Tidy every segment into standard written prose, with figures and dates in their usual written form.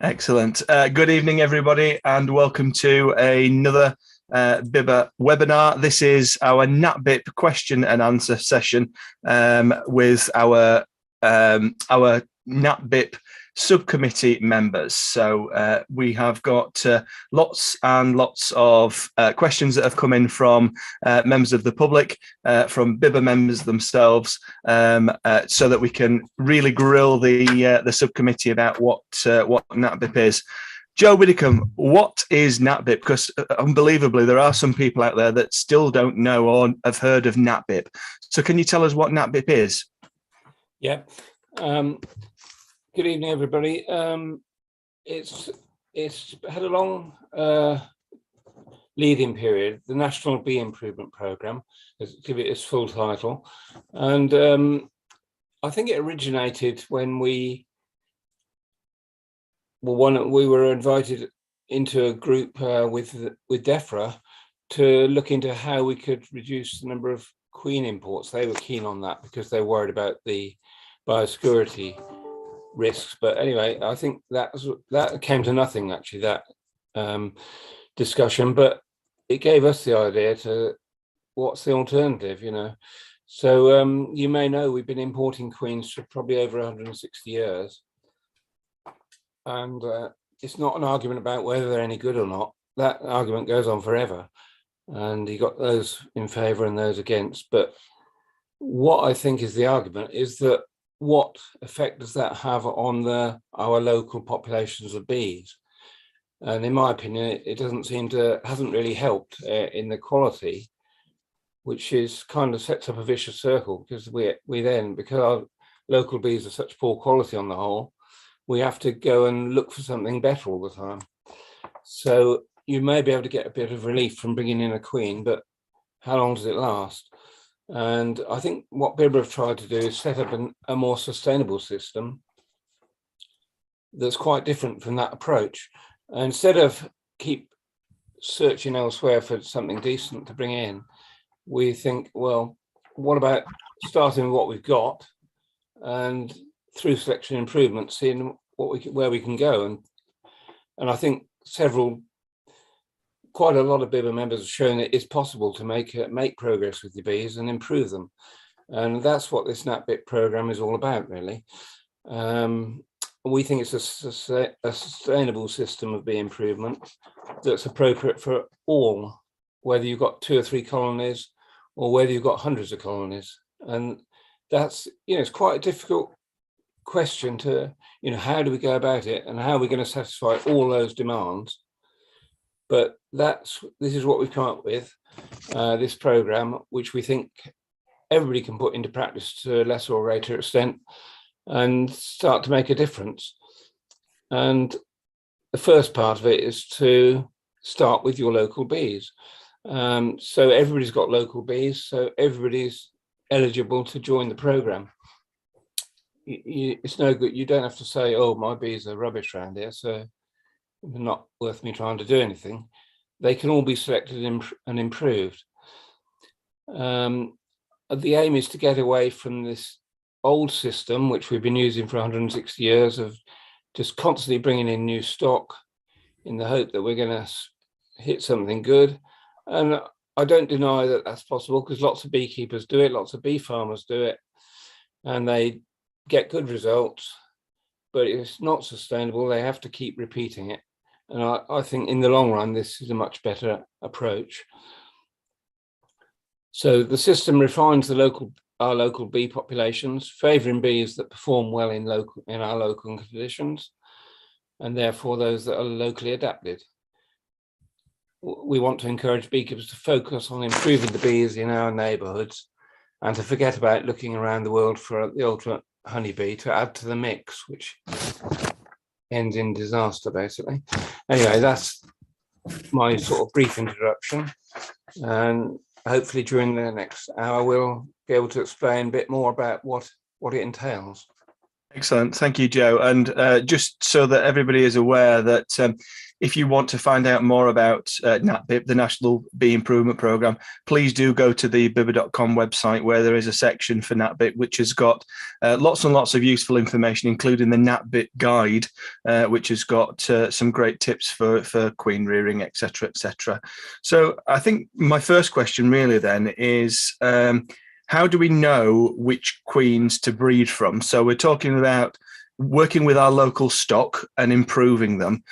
Excellent. Good evening, everybody, and welcome to another BIBBA webinar. This is our NatBIP question and answer session with our NatBIP subcommittee members. So we have got lots and lots of questions that have come in from members of the public, from BIBBA members themselves, so that we can really grill the subcommittee about what NatBIP is. Joe Widdicombe, what is NatBIP? Because unbelievably, there are some people out there that still don't know or have heard of NatBIP. So can you tell us what NatBIP is? Yeah. Good evening, everybody. It's had a long lead-in period. The National Bee Improvement Programme, give it its full title, and I think it originated when we were invited into a group with DEFRA to look into how we could reduce the number of queen imports. They were keen on that because they're worried about the biosecurity risks. But anyway, I think that came to nothing, actually, that discussion, but it gave us the idea to what's the alternative, you know. So you may know we've been importing queens for probably over 160 years, and it's not an argument about whether they're any good or not. That argument goes on forever, and you got those in favor and those against. But what I think is the argument is that what effect does that have on our local populations of bees? And in my opinion, it hasn't really helped in the quality, which is kind of sets up a vicious circle, because because our local bees are such poor quality on the whole, we have to go and look for something better all the time. So you may be able to get a bit of relief from bringing in a queen, but how long does it last? And I think what BIBBA have tried to do is set up a more sustainable system that's quite different from that approach. And instead of keep searching elsewhere for something decent to bring in, we think, well, what about starting with what we've got, and through selection improvement, seeing where we can go. And I think quite a lot of BIBBA members have shown it is possible to make progress with the bees and improve them. And that's what this NatBIP program is all about, really. We think it's a sustainable system of bee improvement that's appropriate for all, whether you've got 2 or 3 colonies or whether you've got hundreds of colonies. And that's, it's quite a difficult question to, how do we go about it and how are we going to satisfy all those demands? But this is what we've come up with, this program, which we think everybody can put into practice to a lesser or greater extent and start to make a difference. And the first part of it is to start with your local bees. So everybody's got local bees, so everybody's eligible to join the program. It's no good. You don't have to say, oh, my bees are rubbish around here, so not worth me trying to do anything. They can all be selected and improved. The aim is to get away from this old system, which we've been using for 160 years, of just constantly bringing in new stock in the hope that we're going to hit something good. And I don't deny that that's possible, because lots of beekeepers do it, lots of bee farmers do it, and they get good results, but it's not sustainable. They have to keep repeating it. And I think in the long run, this is a much better approach. So the system refines our local bee populations, favouring bees that perform well in our local conditions, and therefore those that are locally adapted. We want to encourage beekeepers to focus on improving the bees in our neighbourhoods and to forget about looking around the world for the ultimate honeybee to add to the mix, which ends in disaster, basically. Anyway, that's my sort of brief introduction, and hopefully during the next hour we'll be able to explain a bit more about what it entails. Excellent, thank you, Joe. And just so that everybody is aware that if you want to find out more about NatBIP, the National Bee Improvement Programme, please do go to the BIBBA.com website, where there is a section for NatBIP, which has got lots and lots of useful information, including the NatBIP guide, which has got some great tips for queen rearing, etc., etc. So I think my first question really then is, how do we know which queens to breed from? So we're talking about working with our local stock and improving them.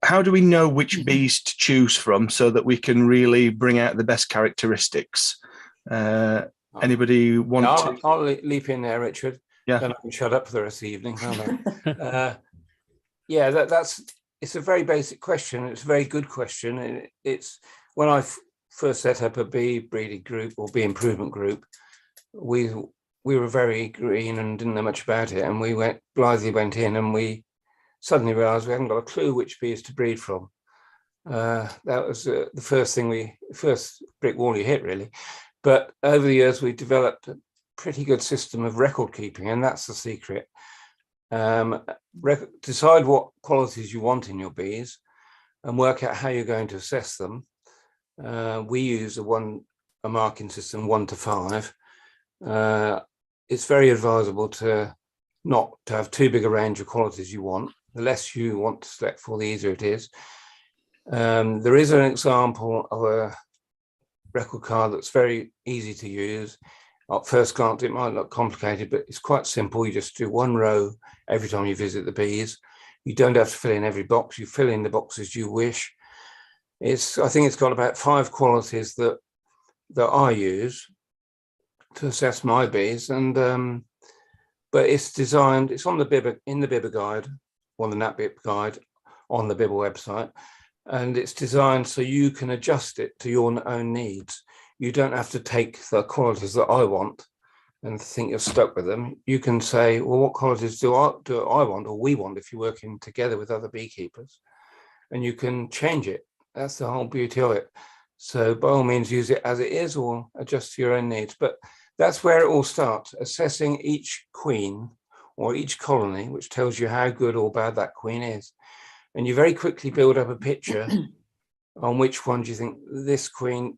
How do we know which bees to choose from so that we can really bring out the best characteristics? Anybody want to? I'll leap in there, Richard. Yeah. Then I can shut up for the rest of the evening, can't I? Yeah, it's a very basic question. It's a very good question. It's when I first set up a bee breeding group or bee improvement group, we were very green and didn't know much about it, and we blithely went in, and we suddenly realized we hadn't got a clue which bees to breed from. That was the first brick wall you hit, really. But over the years, we developed a pretty good system of record keeping, and that's the secret. Decide what qualities you want in your bees and work out how you're going to assess them. We use a marking system, 1 to 5. It's very advisable to not to have too big a range of qualities you want. The less you want to select for, the easier it is. There is an example of a record card that's very easy to use. At first glance, it might look complicated, but it's quite simple. You just do 1 row every time you visit the bees. You don't have to fill in every box. You fill in the boxes you wish. I think it's got about 5 qualities that I use to assess my bees, and but it's designed. It's on the BIBBA, in the BIBBA guide, or the NatBIP guide on the BIBBA website, and it's designed so you can adjust it to your own needs. You don't have to take the qualities that I want and think you're stuck with them. You can say, well, what qualities do I want, or we want, if you're working together with other beekeepers, and you can change it. That's the whole beauty of it. So by all means, use it as it is or adjust to your own needs. But that's where it all starts, assessing each queen or each colony, which tells you how good or bad that queen is. And you very quickly build up a picture on which one do you think this queen,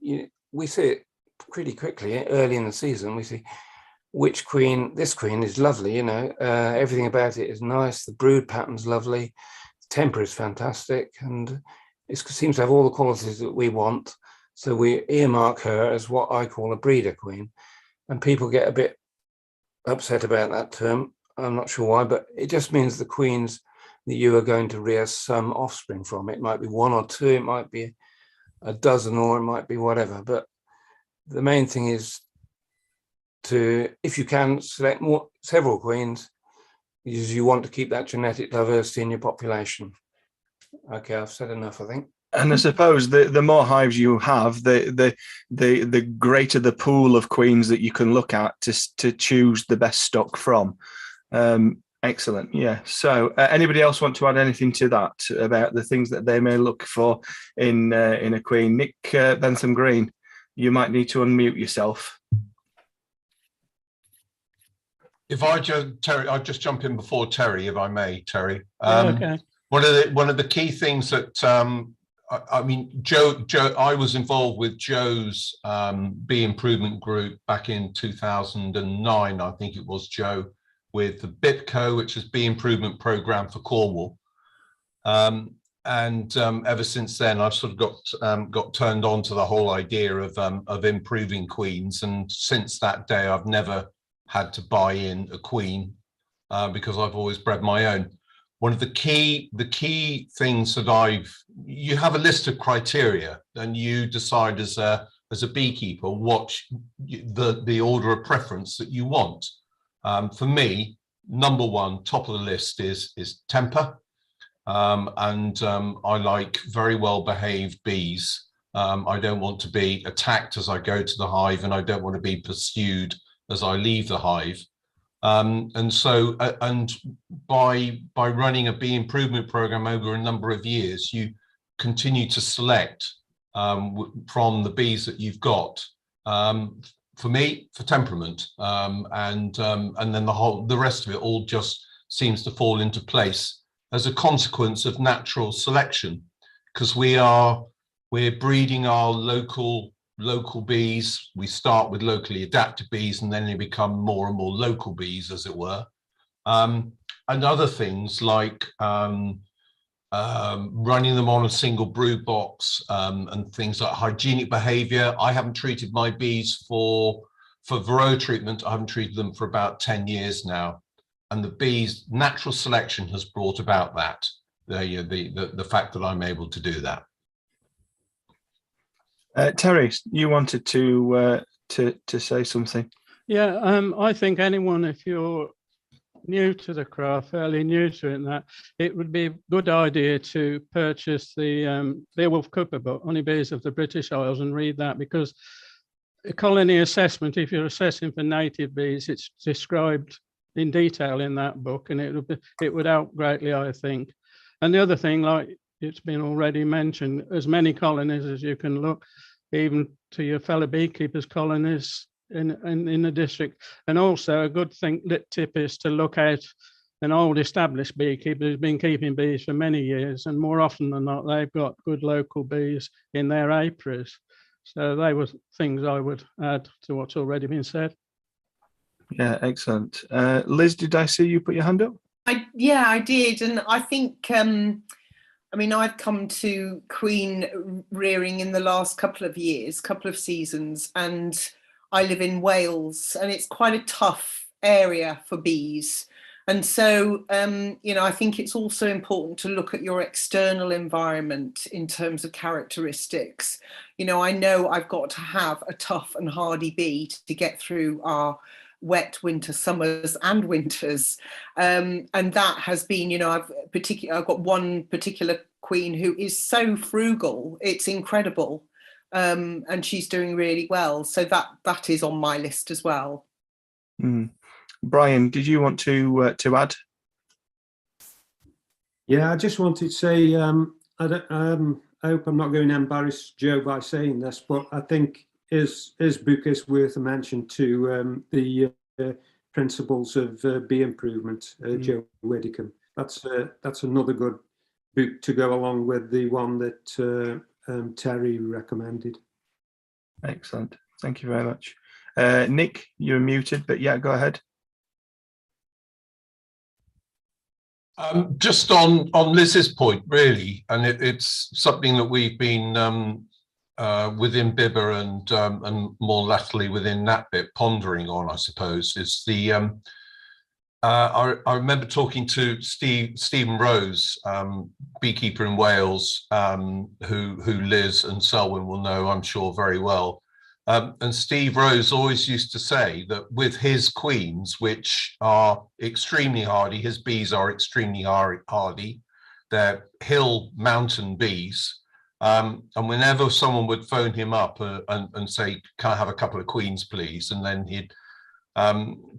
we see it pretty quickly early in the season. We see which queen, this queen is lovely, everything about it is nice. The brood pattern's lovely. The temper is fantastic. And it seems to have all the qualities that we want. So we earmark her as what I call a breeder queen. And people get a bit upset about that term. I'm not sure why, but it just means the queens that you are going to rear some offspring from. It might be 1 or 2, it might be a dozen, or it might be whatever. But the main thing is to, if you can, select several queens, because you want to keep that genetic diversity in your population. Okay, I've said enough, I think. And I suppose the more hives you have, the greater the pool of queens that you can look at to choose the best stock from. Excellent. Yeah. So anybody else want to add anything to that about the things that they may look for in a queen? Nick Bentham Green, you might need to unmute yourself. If Terry, I'll just jump in before Terry, if I may, Terry. Okay. One of the key things that I mean, Joe, I was involved with Joe's bee improvement group back in 2009. I think it was Joe, with the BIPCO, which is Bee Improvement Program for Cornwall. And ever since then, I've sort of got turned on to the whole idea of improving queens. And since that day, I've never had to buy in a queen because I've always bred my own. One of the key things that you have a list of criteria, and you decide as a beekeeper what the order of preference that you want. For me, number 1, top of the list is temper, and I like very well behaved bees. I don't want to be attacked as I go to the hive, and I don't want to be pursued as I leave the hive. And so, and by running a bee improvement program over a number of years, you continue to select from the bees that you've got. For me, for temperament, and then the rest of it all just seems to fall into place as a consequence of natural selection. because we're breeding our local bees. We start with locally adapted bees, and then they become more and more local bees, as it were. And other things like running them on a single brood box, and things like hygienic behavior. I haven't treated my bees for varroa treatment. I haven't treated them for about 10 years now. And the bees' natural selection has brought about that, the fact that I'm able to do that. Terry, you wanted to say something. Yeah, I think anyone, if you're new to the craft, fairly new to it, and that it would be a good idea to purchase the Beowulf Cooper book, Honeybees of the British Isles, and read that, because a colony assessment, if you're assessing for native bees, it's described in detail in that book, and it would help greatly, I think. And the other thing, like it's been already mentioned, as many colonies as you can look, even to your fellow beekeepers' colonies in the district. And also a good tip is to look at an old established beekeeper who's been keeping bees for many years, and more often than not, they've got good local bees in their apiaries. So they were things I would add to what's already been said. Yeah, excellent. Liz, did I see you put your hand up? Yeah, I did. And I think, I mean, I've come to queen rearing in the last couple of seasons, and I live in Wales, and it's quite a tough area for bees. And so, you know, I think it's also important to look at your external environment in terms of characteristics. You know I've got to have a tough and hardy bee to get through our wet winter summers and winters. And that has been, you know, I've got one particular queen who is so frugal, it's incredible. And she's doing really well. So that is on my list as well. Brian, did you want to add? Yeah, I just wanted to say, I hope I'm not going to embarrass Joe by saying this, but I think his book is worth a mention to the principles of bee improvement, Joe Widdicombe. That's another good book to go along with the one that Terry recommended. Excellent. Thank you very much. Nick, you're muted, but yeah, go ahead. Just on Liz's point, really, and it's something that we've been within BIBBA and more latterly within NatBIP pondering on, I suppose, is the I remember talking to Stephen Rose, beekeeper in Wales, who Liz and Selwyn will know, I'm sure, very well. And Steve Rose always used to say that with his queens, which are extremely hardy, his bees are extremely hardy, they're hill mountain bees. And whenever someone would phone him up and say, can I have a couple of queens, please? And then he'd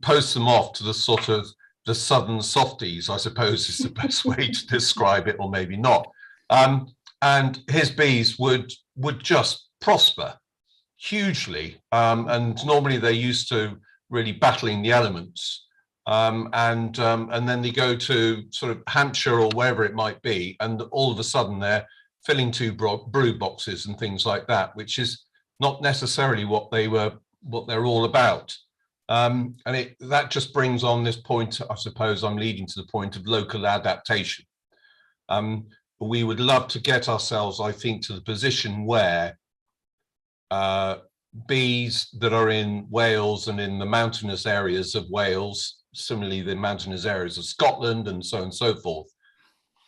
post them off to the sort of the southern softies, I suppose is the best way to describe it, or maybe not. And his bees would just prosper hugely, and normally they're used to really battling the elements, and then they go to sort of Hampshire or wherever it might be, and all of a sudden they're filling 2 brood boxes and things like that, which is not necessarily what they're all about. And that just brings on this point, I suppose I'm leading to the point of local adaptation. We would love to get ourselves, I think, to the position where bees that are in Wales and in the mountainous areas of Wales, similarly the mountainous areas of Scotland and so on and so forth,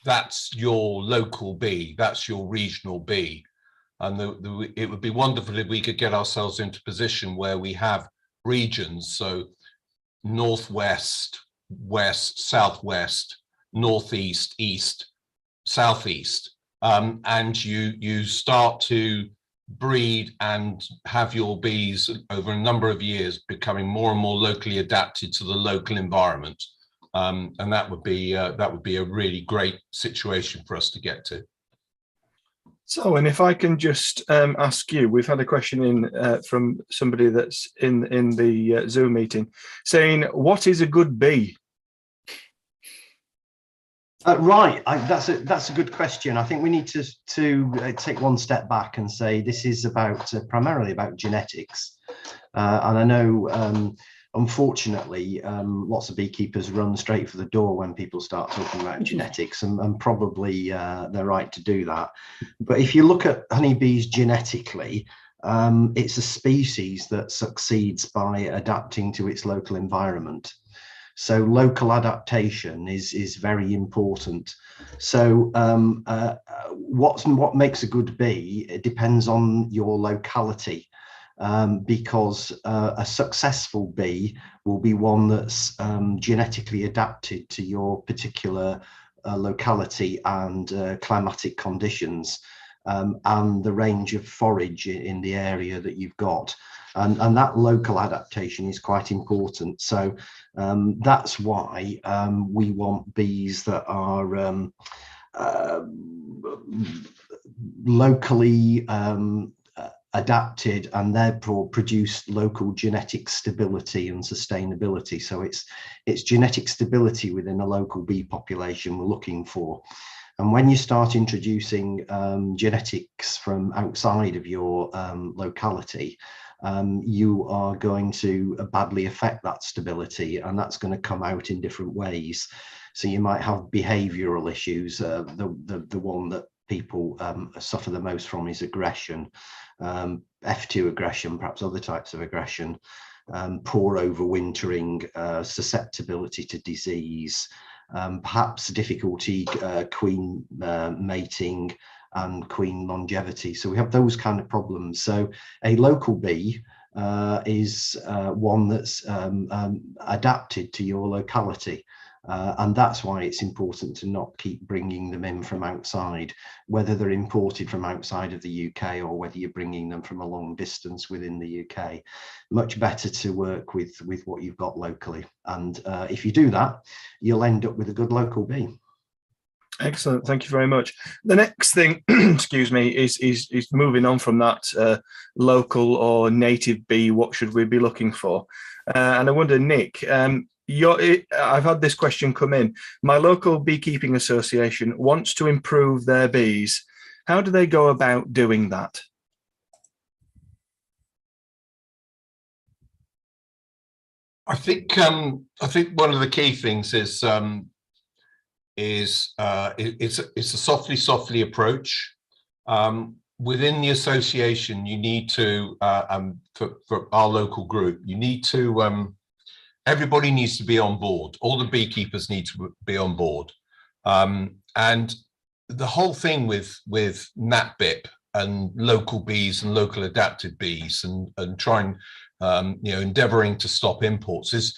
that's your local bee, that's your regional bee. And it would be wonderful if we could get ourselves into a position where we have regions, so northwest, west, southwest, northeast, east, southeast, and you start to breed and have your bees over a number of years becoming more and more locally adapted to the local environment, and that would be a really great situation for us to get to. So, and if I can just ask you, we've had a question in from somebody that's in the Zoom meeting saying, what is a good bee? Right, that's a good question. I think we need to take one step back and say this is about primarily about genetics, and I know unfortunately lots of beekeepers run straight for the door when people start talking about genetics, and probably they're right to do that. But if you look at honeybees genetically, it's a species that succeeds by adapting to its local environment. So local adaptation is very important. So what makes a good bee, it depends on your locality, because a successful bee will be one that's genetically adapted to your particular locality and climatic conditions, and the range of forage in the area that you've got. And that local adaptation is quite important. So that's why we want bees that are locally adapted and therefore produce local genetic stability and sustainability. So it's genetic stability within a local bee population we're looking for. And when you start introducing genetics from outside of your locality, you are going to badly affect that stability, and that's going to come out in different ways. So you might have behavioral issues. The one that people suffer the most from is aggression, F2 aggression, perhaps other types of aggression, poor overwintering, susceptibility to disease, perhaps difficulty queen mating and queen longevity. So we have those kind of problems. So a local bee is one that's adapted to your locality. And that's why it's important to not keep bringing them in from outside, whether they're imported from outside of the UK or whether you're bringing them from a long distance within the UK. Much better to work with what you've got locally. And if you do that, you'll end up with a good local bee. Excellent, thank you very much. The next thing, excuse me, is moving on from that local or native bee. What should we be looking for? And I wonder, Nick, I've had this question come in. My local beekeeping association wants to improve their bees. How do they go about doing that? I think one of the key things is it's a softly approach. Within the association, you need to for our local group, you need to everybody needs to be on board. All the beekeepers need to be on board, and the whole thing with NatBIP and local bees and local adapted bees and trying endeavoring to stop imports is,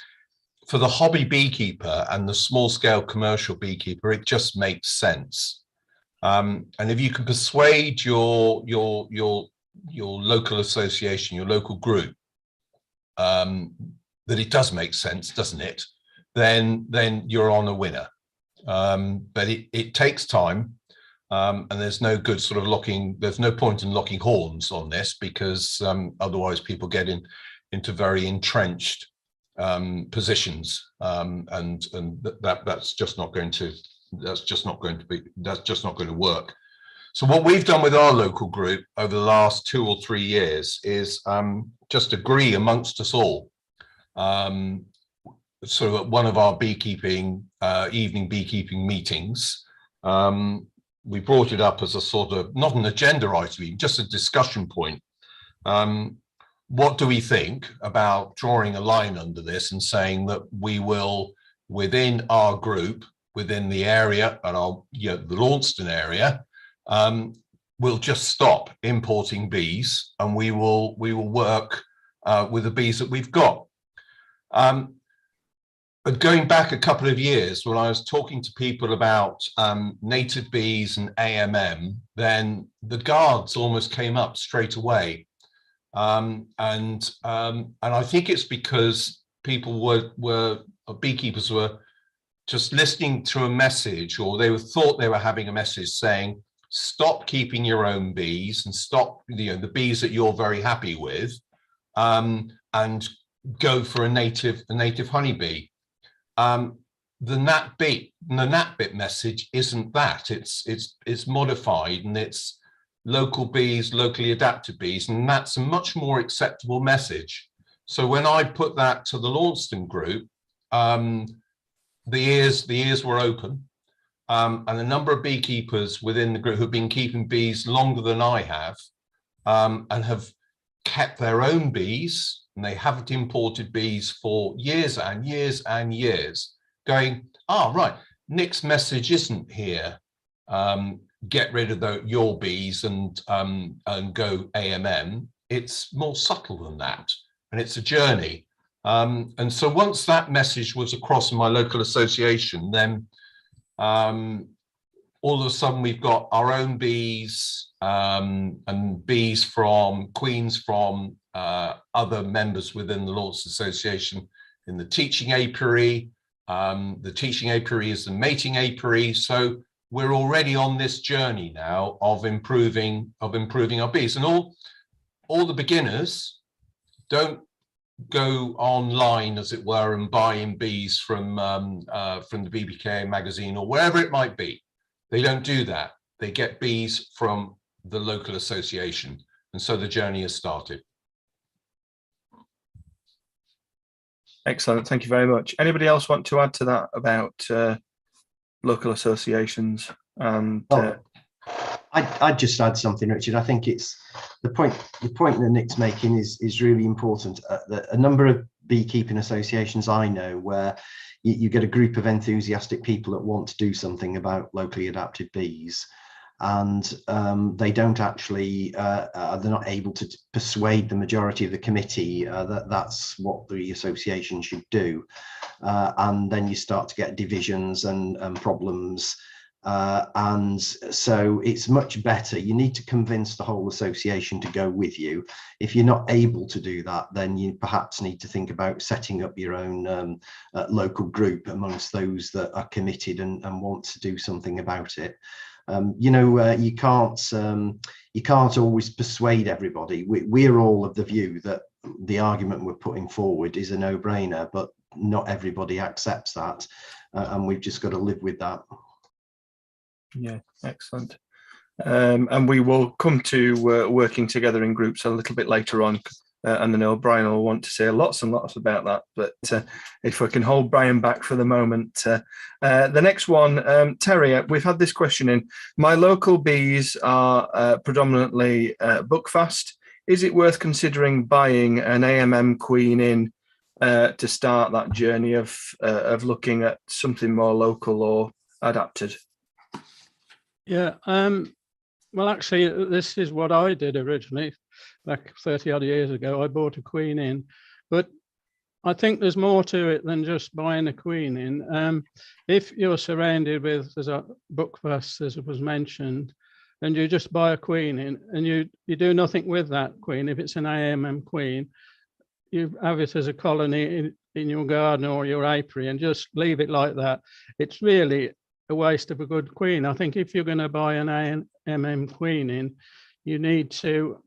for the hobby beekeeper and the small scale commercial beekeeper, it just makes sense. And if you can persuade your local association, your local group, that it does make sense, doesn't it? Then you're on a winner. But it takes time, and there's no good sort of there's no point in locking horns on this, because otherwise people get into very entrenched positions, and that's just not going to work. So what we've done with our local group over the last 2 or 3 years is just agree amongst us all, sort of at one of our beekeeping evening beekeeping meetings, we brought it up as a sort of, not an agenda item, just a discussion point. What do we think about drawing a line under this and saying that we will, within our group, within the area, and the Launceston area, we'll just stop importing bees, and we will work with the bees that we've got. But going back a couple of years, when I was talking to people about native bees and AMM, then the guards almost came up straight away. And I think it's because people beekeepers were just listening to a message, or they thought they were having a message saying, stop keeping your own bees and stop the bees that you're very happy with, and go for a native honeybee. the NatBIP message isn't that. It's modified, and it's local bees, locally adapted bees, and that's a much more acceptable message. So when I put that to the Launceston group, the ears were open, and a number of beekeepers within the group who've been keeping bees longer than I have, and have kept their own bees, and they haven't imported bees for years and years and years, going, right, Nick's message isn't here, get rid of your bees and go AMM. It's more subtle than that, and it's a journey. And so once that message was across in my local association, then all of a sudden we've got our own bees, and bees from queens from other members within the Launceston Association in the teaching apiary. The teaching apiary is the mating apiary. So we're already on this journey now of improving our bees. And all the beginners don't go online, as it were, and buy in bees from the BBK magazine or wherever it might be. They don't do that. They get bees from the local association. And so the journey has started. Excellent. Thank you very much. Anybody else want to add to that about local associations? And I'd just add something, Richard. I think it's the point that Nick's making is really important. A number of beekeeping associations I know where you get a group of enthusiastic people that want to do something about locally adapted bees, and they don't actually, they're not able to persuade the majority of the committee that that's what the association should do. And then you start to get divisions and problems. And so it's much better. You need to convince the whole association to go with you. If you're not able to do that, then you perhaps need to think about setting up your own local group amongst those that are committed and want to do something about it. You can't always persuade everybody. We're all of the view that the argument we're putting forward is a no-brainer, but not everybody accepts that, and we've just got to live with that. Yeah, excellent. And we will come to working together in groups a little bit later on, and I know Brian will want to say lots and lots about that, but if we can hold Brian back for the moment. The next one, Terry, we've had this question in. My local bees are predominantly buckfast. Is it worth considering buying an AMM queen in to start that journey of looking at something more local or adapted? Yeah, well, actually, this is what I did originally, like 30 odd years ago. I bought a queen in, but I think there's more to it than just buying a queen in. If you're surrounded with buckfast, as was mentioned, and you just buy a queen in and you do nothing with that queen, if it's an AMM queen, you have it as a colony in your garden or your apiary and just leave it like that. It's really a waste of a good queen. I think if you're going to buy an AMM queen in, you need to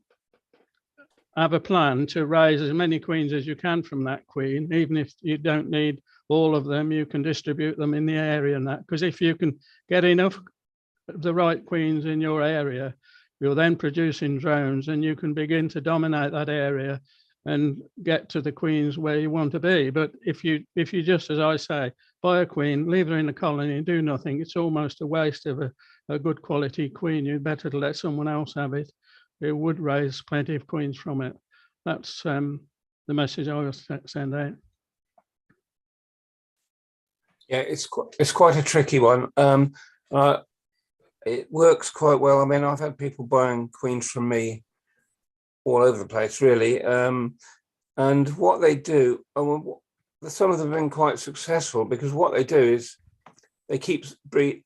have a plan to raise as many queens as you can from that queen. Even if you don't need all of them, you can distribute them in the area and that, because if you can get enough of the right queens in your area, you're then producing drones and you can begin to dominate that area and get to the queens where you want to be. But if you just, as I say, buy a queen, leave her in the colony and do nothing, it's almost a waste of a good quality queen. You'd better to let someone else have it. It would raise plenty of queens from it. That's the message I will send out. Yeah, it's quite a tricky one. It works quite well. I mean, I've had people buying queens from me all over the place, really. And what they do, some of them have been quite successful, because what they do is they keep they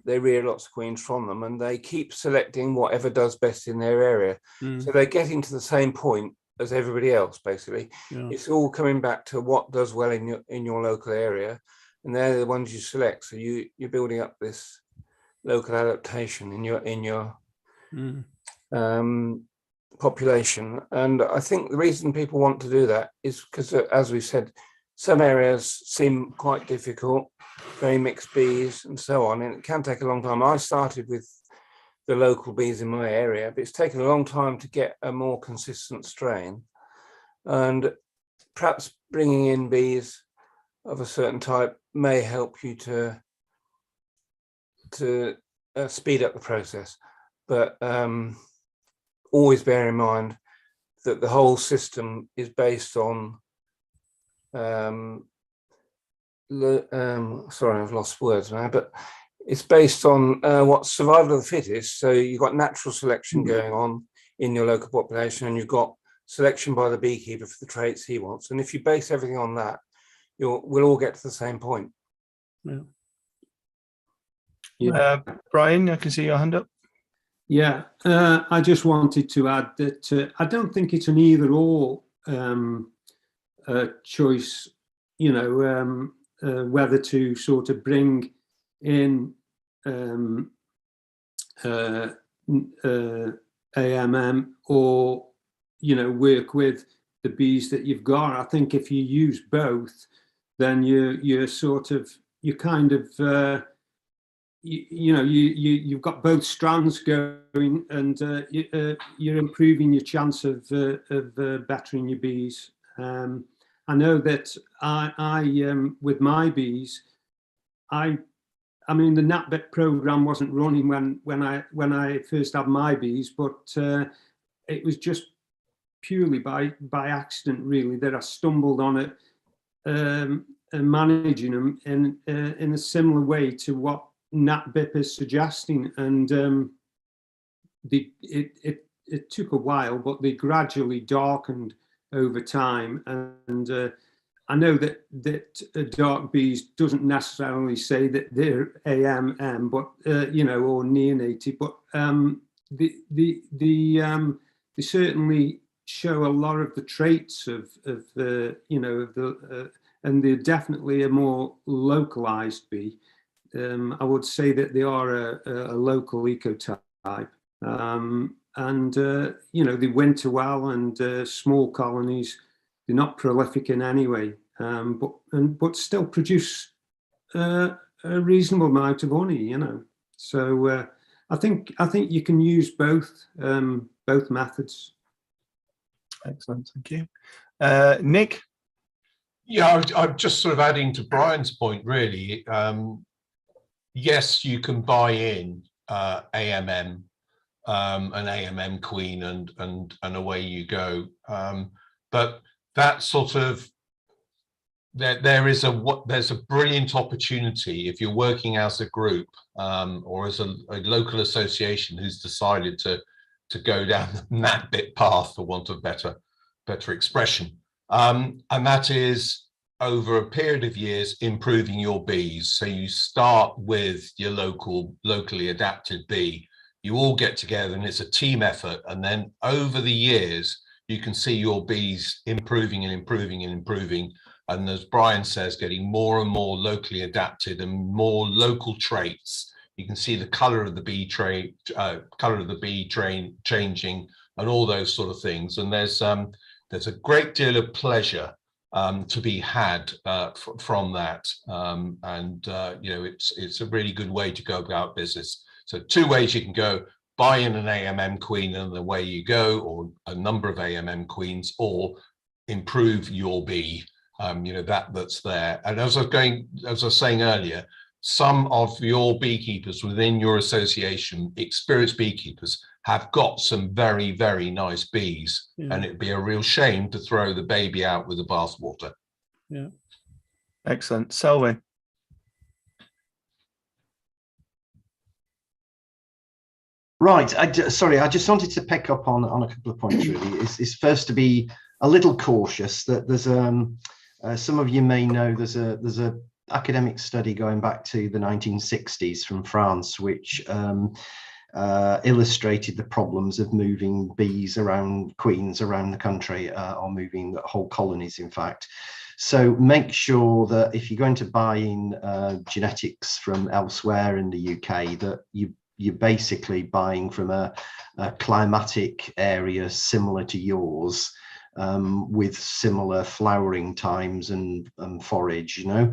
rear lots of queens from them, and they keep selecting whatever does best in their area. So they're getting to the same point as everybody else, basically. Yeah. It's all coming back to what does well in your local area, and they're the ones you select. So you're building up this local adaptation in your population. And I think the reason people want to do that is because, as we said, some areas seem quite difficult, very mixed bees and so on, and it can take a long time. I started with the local bees in my area, but it's taken a long time to get a more consistent strain, and perhaps bringing in bees of a certain type may help you to speed up the process. But always bear in mind that the whole system is based on sorry, I've lost words now, but it's based on what's survival of the fittest. So you've got natural selection going on in your local population, and you've got selection by the beekeeper for the traits he wants. And if you base everything on that, we'll all get to the same point. Brian, I can see your hand up. Yeah, I just wanted to add that I don't think it's an either or choice, you know, whether to sort of bring in AMM or, you know, work with the bees that you've got. I think if you use both, then you're kind of you've got both strands going, and you're improving your chance of bettering your bees. I know that I with my bees, I mean the NatBIP program wasn't running when I first had my bees, but it was just purely by accident really that I stumbled on it, and managing them in a similar way to what NatBIP is suggesting, and it took a while, but they gradually darkened over time. And I know that dark bees doesn't necessarily say that they're AMM, but you know, or neonated, but they certainly show a lot of the traits of the, you know, of the and they're definitely a more localized bee. I would say that they are a local ecotype, and you know, they winter well, and small colonies. They're not prolific in any way, but still produce a reasonable amount of honey. You know, so I think you can use both methods. Excellent, thank you, Nick. Yeah, I'm just sort of adding to Brian's point, really. Yes, you can buy in AMM, an AMM queen, and away you go. But that sort of there's a brilliant opportunity if you're working as a group or as a local association who's decided to go down the NatBIP path, for want of better expression, and that is over a period of years improving your bees. So you start with your locally adapted bee, you all get together and it's a team effort, and then over the years you can see your bees improving and improving and improving, and as Brian says, getting more and more locally adapted and more local traits. You can see the color of the bee train changing and all those sort of things, and there's a great deal of pleasure to be had from that, and you know, it's a really good way to go about business. So two ways you can go: buy in an AMM queen and away you go, or a number of AMM queens, or improve your bee, you know, that's there. And as I was saying earlier, some of your beekeepers within your association, experienced beekeepers, have got some very, very nice bees, and it'd be a real shame to throw the baby out with the bathwater. Yeah, excellent. Selwyn. Right, sorry, I just wanted to pick up on a couple of points really. It's first to be a little cautious that there's some of you may know there's a academic study going back to the 1960s from France, which illustrated the problems of moving bees around, queens around the country, or moving whole colonies, in fact. So make sure that if you're going to buy in genetics from elsewhere in the UK, that you're basically buying from a climatic area similar to yours, with similar flowering times and forage, you know,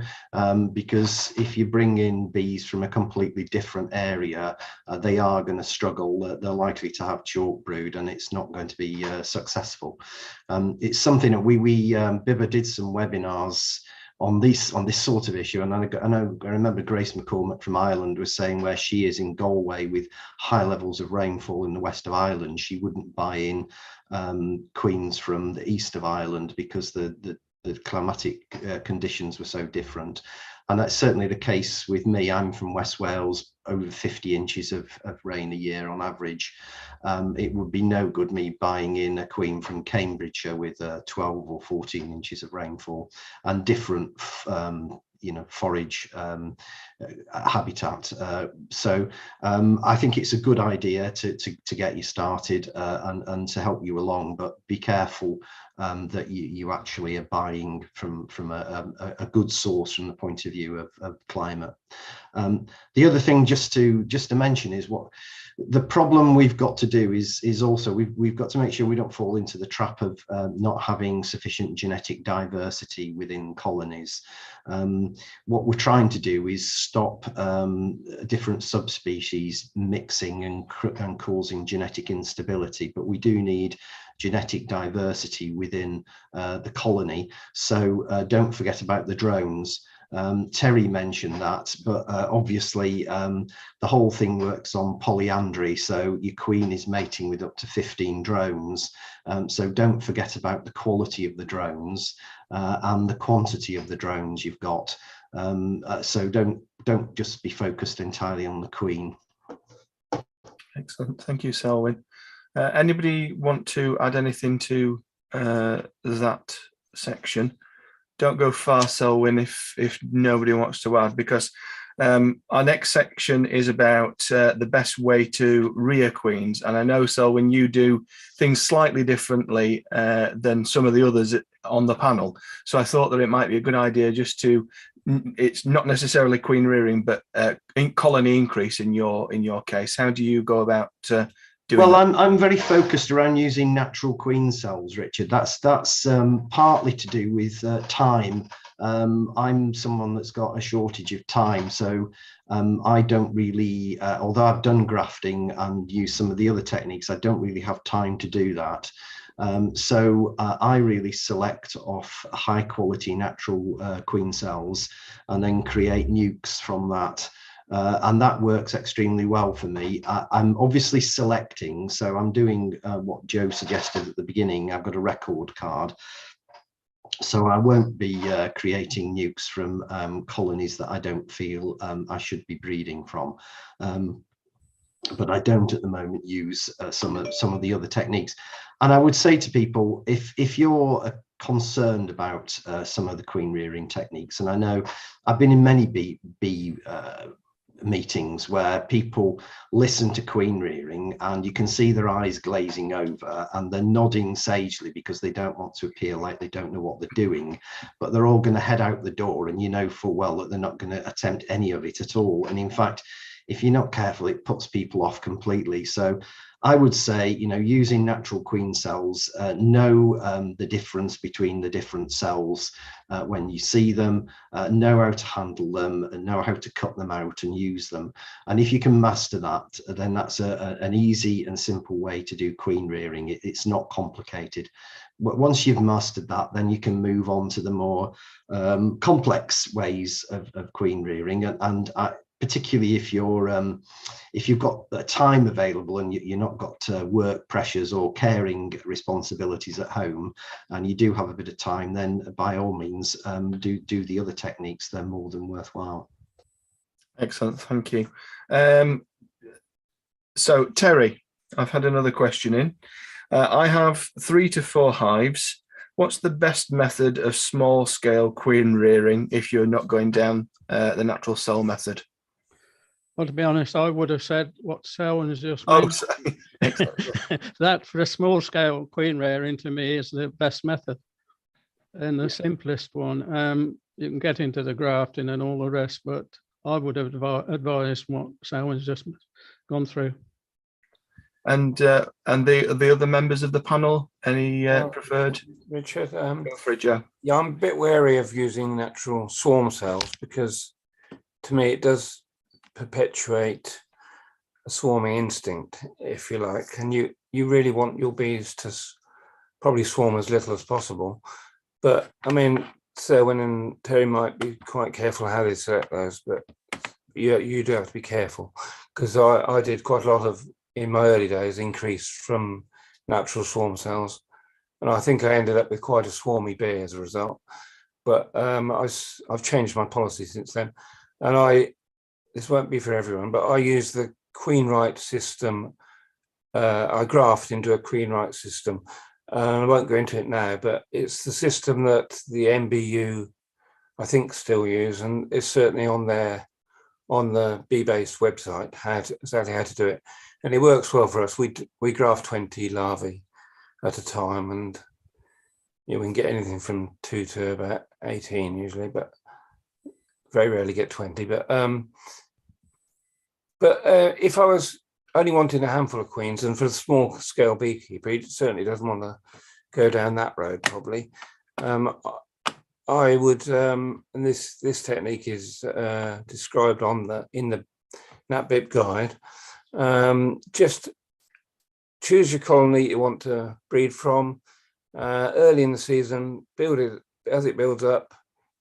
because if you bring in bees from a completely different area, they are going to struggle. They're likely to have chalk brood, and it's not going to be successful. It's something that we BIBBA did some webinars on this sort of issue, and I remember Grace McCormack from Ireland was saying where she is in Galway with high levels of rainfall in the west of Ireland, she wouldn't buy in queens from the east of Ireland because the climatic conditions were so different. And that's certainly the case with me. I'm from West Wales, over 50 inches of rain a year on average. It would be no good me buying in a queen from Cambridgeshire with 12 or 14 inches of rainfall and different you know, forage habitat. So I think it's a good idea to get you started and to help you along, but be careful that you actually are buying from a good source from the point of view of climate. The other thing just to mention is what the problem we've got to do is also we've got to make sure we don't fall into the trap of not having sufficient genetic diversity within colonies. What we're trying to do is stop different subspecies mixing and causing genetic instability, but we do need genetic diversity within the colony. So don't forget about the drones. Terry mentioned that, but obviously the whole thing works on polyandry, so your queen is mating with up to 15 drones, so don't forget about the quality of the drones and the quantity of the drones you've got. So don't just be focused entirely on the queen. Excellent, thank you, Selwyn. Anybody want to add anything to that section? Don't go far, Selwyn, if nobody wants to add, because our next section is about the best way to rear queens. And I know, Selwyn, you do things slightly differently than some of the others on the panel. So I thought that it might be a good idea just to, it's not necessarily queen rearing, but colony increase in your case. How do you go about well, I'm very focused around using natural queen cells, Richard. That's partly to do with time. I'm someone that's got a shortage of time, so I don't really, although I've done grafting and used some of the other techniques, I don't really have time to do that. So I really select off high quality natural queen cells and then create nukes from that. And that works extremely well for me. I'm obviously selecting, so I'm doing what Joe suggested at the beginning. I've got a record card, so I won't be creating nukes from colonies that I don't feel I should be breeding from. But I don't at the moment use some of the other techniques. And I would say to people, if you're concerned about some of the queen rearing techniques, and I know I've been in many bee meetings where people listen to queen rearing and you can see their eyes glazing over and they're nodding sagely because they don't want to appear like they don't know what they're doing, but they're all going to head out the door, and you know full well that they're not going to attempt any of it at all. And in fact, if you're not careful, it puts people off completely. So I would say, you know, using natural queen cells, know the difference between the different cells when you see them, know how to handle them, and know how to cut them out and use them. And if you can master that, then that's an easy and simple way to do queen rearing. It's not complicated. But once you've mastered that, then you can move on to the more complex ways of queen rearing. And particularly if you've got the time available and you're not got work pressures or caring responsibilities at home, and you do have a bit of time, then by all means do the other techniques. They're more than worthwhile. Excellent, thank you. So Terry, I've had another question in. I have 3 to 4 hives. What's the best method of small scale queen rearing if you're not going down the natural cell method? Well, to be honest, I would have said what Selwyn has just mentioned. That for a small scale queen rearing to me is the best method and the simplest one. You can get into the grafting and all the rest, but I would have advised what Selwyn's just gone through. And the other members of the panel, any preferred? Richard, Go for it, Joe. yeah, I'm a bit wary of using natural swarm cells because to me it does perpetuate a swarming instinct, if you like, and you really want your bees to probably swarm as little as possible. But I mean, Selwyn and Terry might be quite careful how they select those, but you do have to be careful, because I did quite a lot of, in my early days, increase from natural swarm cells, and I think I ended up with quite a swarmy bee as a result. But I've changed my policy since then, and this won't be for everyone, but I use the Queen-Right system. I graft into a Queen-Right system. I won't go into it now, but it's the system that the MBU, I think, still use, and it's certainly on the bee-based website exactly how to do it, and it works well for us. We graft 20 larvae at a time, and we can get anything from 2 to about 18 usually, but very rarely get 20. But if I was only wanting a handful of queens, and for a small scale beekeeper, he certainly doesn't want to go down that road probably. I would, and this technique is described in the NatBIP guide. Just choose your colony you want to breed from early in the season. Build it as it builds up.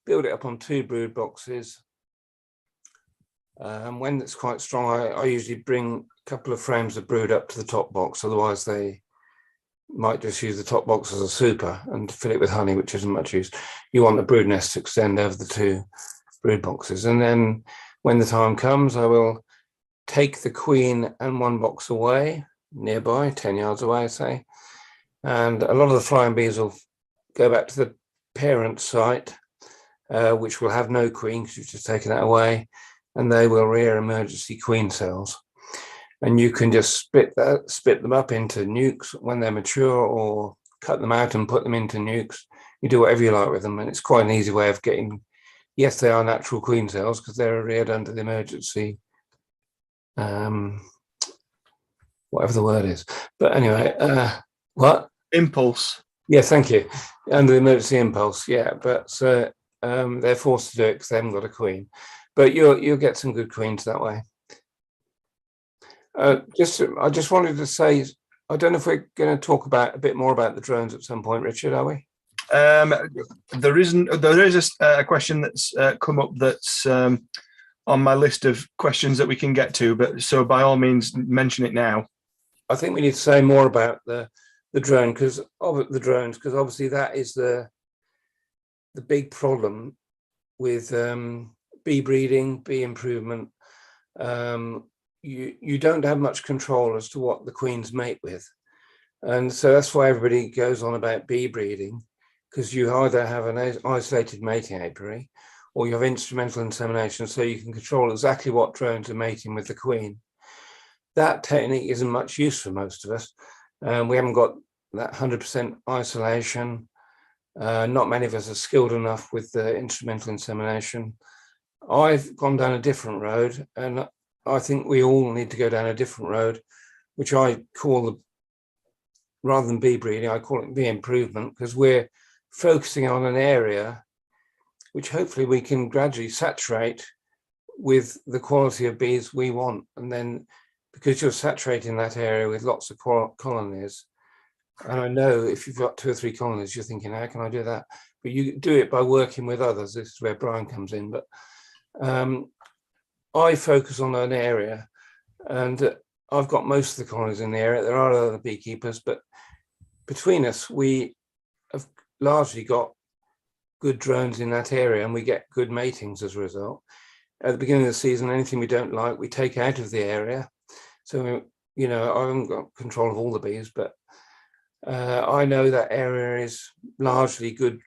Build it up on 2 brood boxes. When it's quite strong, I usually bring a couple of frames of brood up to the top box. Otherwise, they might just use the top box as a super and fill it with honey, which isn't much use. You want the brood nest to extend over the 2 brood boxes. And then when the time comes, I will take the queen and 1 box away, nearby, 10 yards away, say. And a lot of the flying bees will go back to the parent site, which will have no queen because you've just taken that away, and they will rear emergency queen cells. And you can just split them up into nukes when they're mature, or cut them out and put them into nukes. You do whatever you like with them, and it's quite an easy way of getting, yes, they are natural queen cells because they're reared under the emergency, whatever the word is. But anyway, what? Impulse. Yeah, thank you. Under the emergency impulse, yeah. But they're forced to do it because they haven't got a queen. But you'll get some good queens that way. I just wanted to say, I don't know if we're going to talk a bit more about the drones at some point, Richard, are we? There is a question that's come up that's on my list of questions that we can get to, but so by all means mention it now. I think we need to say more about the drone, because obviously that is the big problem with bee breeding, bee improvement. You don't have much control as to what the queens mate with, and so that's why everybody goes on about bee breeding, because you either have an isolated mating apiary or you have instrumental insemination, so you can control exactly what drones are mating with the queen. That technique isn't much use for most of us. We haven't got that 100% isolation. Not many of us are skilled enough with the instrumental insemination. I've gone down a different road, and I think we all need to go down a different road, which I call, rather than bee breeding, I call it bee improvement, because we're focusing on an area which hopefully we can gradually saturate with the quality of bees we want. And then, because you're saturating that area with lots of colonies, and I know if you've got 2 or 3 colonies, you're thinking, how can I do that? But you do it by working with others. This is where Brian comes in. But I focus on an area, and I've got most of the colonies in the area. There are other beekeepers, but between us, we have largely got good drones in that area, and we get good matings as a result. At the beginning of the season, anything we don't like, we take out of the area. So, I haven't got control of all the bees, but I know that area is largely good,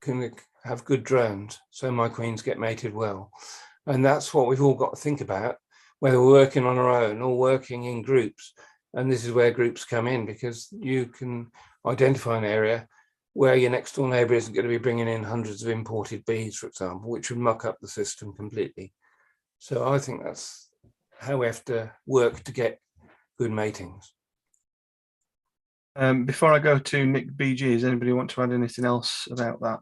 can have good drones, so my queens get mated well. And that's what we've all got to think about, whether we're working on our own or working in groups. And this is where groups come in, because you can identify an area where your next door neighbour isn't going to be bringing in hundreds of imported bees, for example, which would muck up the system completely. So I think that's how we have to work to get good matings. Before I go to Nick BG, does anybody want to add anything else about that?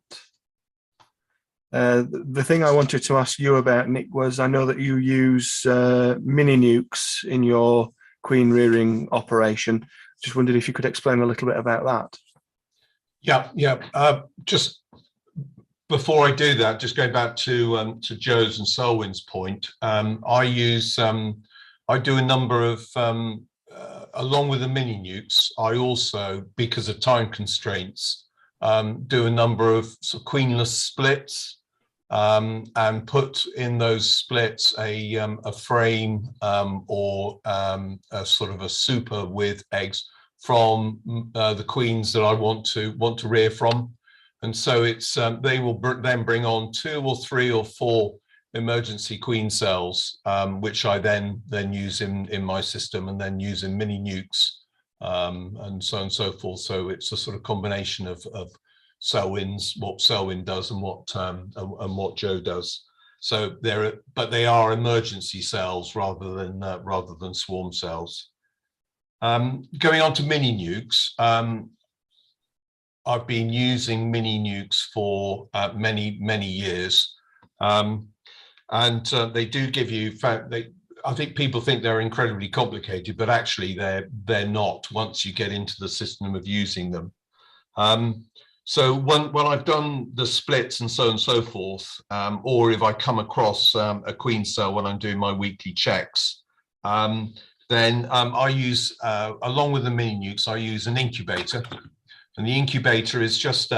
The thing I wanted to ask you about, Nick, was I know that you use mini nukes in your queen rearing operation. Just wondered if you could explain a little bit about that. Yeah. Just before I do that, just going back to Joe's and Selwyn's point, I do a number of along with the mini nukes. I also, because of time constraints, do a number of sort of queenless splits, and put in those splits a frame or a sort of a super with eggs from the queens that I want to rear from. And so it's they will then bring on 2 or 3 or 4 emergency queen cells, which I then use in my system, and then use in mini nukes, and so on and so forth. So it's a sort of combination of Selwyn's, what Selwyn does and what Joe does. So they are emergency cells rather than swarm cells. Going on to mini nukes, I've been using mini nukes for many years, and they do give you. I think people think they're incredibly complicated, but actually they're not once you get into the system of using them. So when I've done the splits and so on and so forth, or if I come across a queen cell when I'm doing my weekly checks, then I use, along with the mini nukes, I use an incubator. And the incubator is just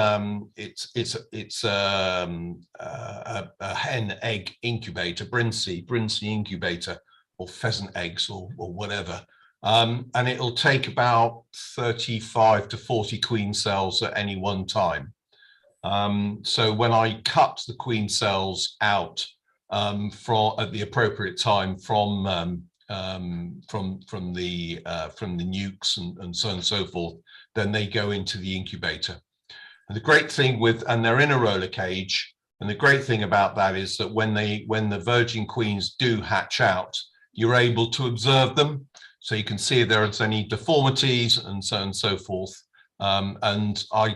it's a hen egg incubator, Brinsea incubator, or pheasant eggs or whatever. And it'll take about 35 to 40 queen cells at any one time. So when I cut the queen cells out at the appropriate time from the nukes and so on and so forth, then they go into the incubator. And the great thing and they're in a roller cage. And the great thing about that is that when the virgin queens do hatch out, you're able to observe them. So you can see if there's any deformities and so on and so forth. And I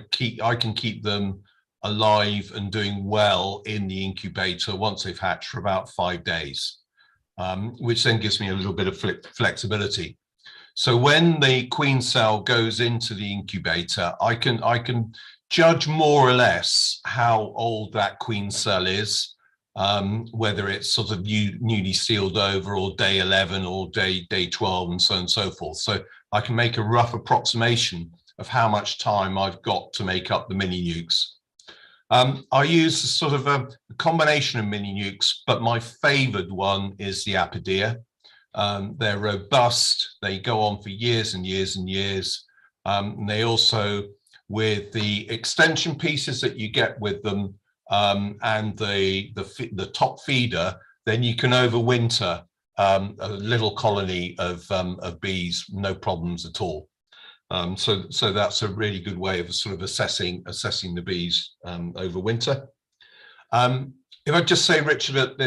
can keep them alive and doing well in the incubator once they've hatched for about 5 days, which then gives me a little bit of flexibility. So when the queen cell goes into the incubator, I can judge more or less how old that queen cell is, whether it's sort of newly sealed over, or day 11 or day 12 and so on and so forth. So I can make a rough approximation of how much time I've got to make up the mini nukes. I use sort of a combination of mini nukes, but my favored one is the Apodea. They're robust, they go on for years and years and years. And they also, with the extension pieces that you get with them, and the top feeder, then you can overwinter a little colony of bees, no problems at all. So that's a really good way of sort of assessing the bees over winter. If I just say, Richard, at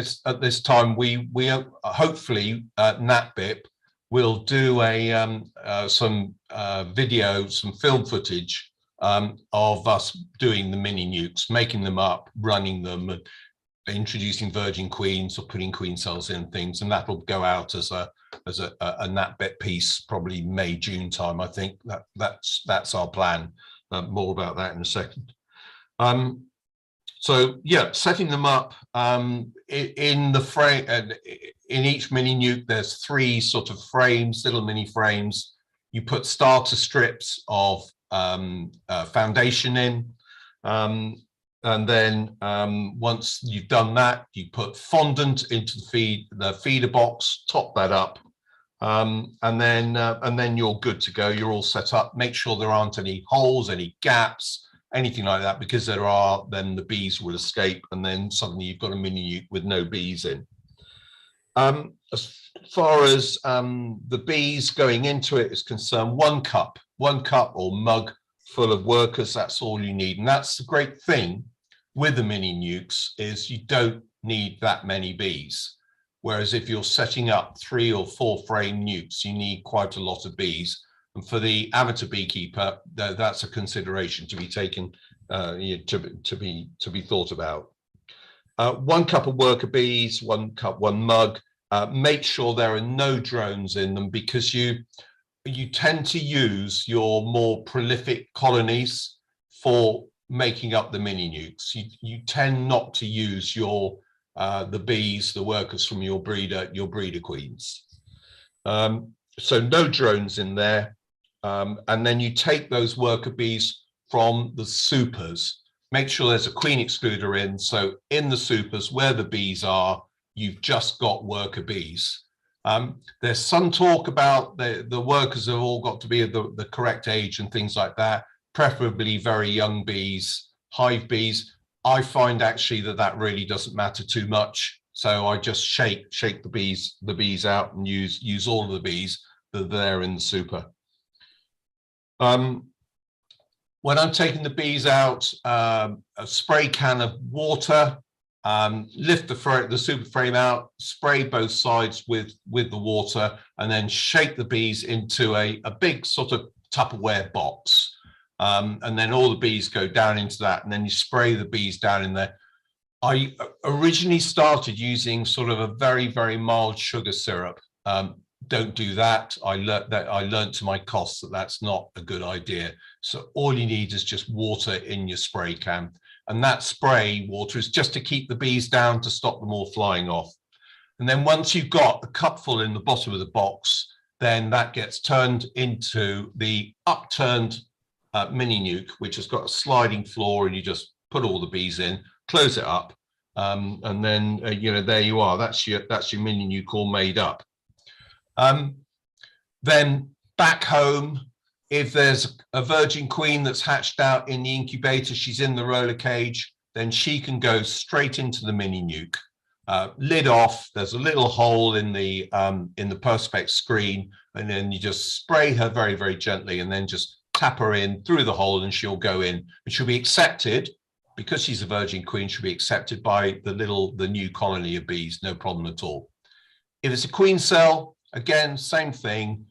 this time, we hopefully NatBIP will do some video, some film footage of us doing the mini nukes, making them up, running them, and introducing virgin queens or putting queen cells in things, and that will go out as a NatBIP piece, probably May, June time. I think that's our plan. More about that in a second. So yeah, setting them up in the frame, in each mini nuke, there's 3 sort of frames, little mini frames. You put starter strips of foundation in, and then once you've done that, you put fondant into the feeder box, top that up, and then you're good to go. You're all set up. Make sure there aren't any holes, any gaps, anything like that, because there are, then the bees will escape, and then suddenly you've got a mini nuke with no bees in. As far as the bees going into it is concerned, one cup or mug full of workers, that's all you need. And that's the great thing with the mini nukes, is you don't need that many bees. Whereas if you're setting up 3 or 4 frame nukes, you need quite a lot of bees. And for the amateur beekeeper, that's a consideration to be taken, to be thought about. 1 cup of worker bees, 1 cup, 1 mug. Make sure there are no drones in them, because you tend to use your more prolific colonies for making up the mini nukes. You tend not to use your the bees, the workers from your breeder queens. So no drones in there. And then you take those worker bees from the supers. Make sure there's a queen excluder in. So in the supers where the bees are, you've just got worker bees. There's some talk about the workers have all got to be the correct age and things like that, preferably very young bees, hive bees. I find actually that really doesn't matter too much. So I just shake the bees out and use all of the bees that are there in the super. When I'm taking the bees out, a spray can of water, lift the super frame out, spray both sides with the water, and then shake the bees into a big sort of Tupperware box. And then all the bees go down into that, and then you spray the bees down in there. I originally started using sort of a very, very mild sugar syrup. Don't do that. I learned to my cost that that's not a good idea. So all you need is just water in your spray can. And that spray water is just to keep the bees down, to stop them all flying off. And then once you've got a cupful in the bottom of the box, then that gets turned into the upturned mini nuke, which has got a sliding floor, and you just put all the bees in, close it up, and then there you are. That's your mini nuke all made up. Then back home, if there's a virgin queen that's hatched out in the incubator, she's in the roller cage, then she can go straight into the mini nuke. Lid off, there's a little hole in the Perspex screen, and then you just spray her very, very gently, and then just tap her in through the hole, and she'll go in. And she'll be accepted, because she's a virgin queen, she'll be accepted by the new colony of bees, no problem at all. If it's a queen cell, again, same thing.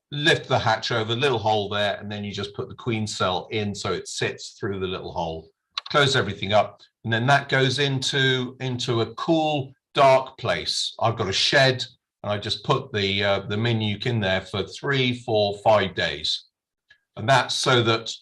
Lift the hatch over, little hole there, and then you just put the queen cell in so it sits through the little hole. Close everything up, and then that goes into a cool, dark place. I've got a shed, and I just put the mini nuke in there for 3, 4, 5 days. And that's so that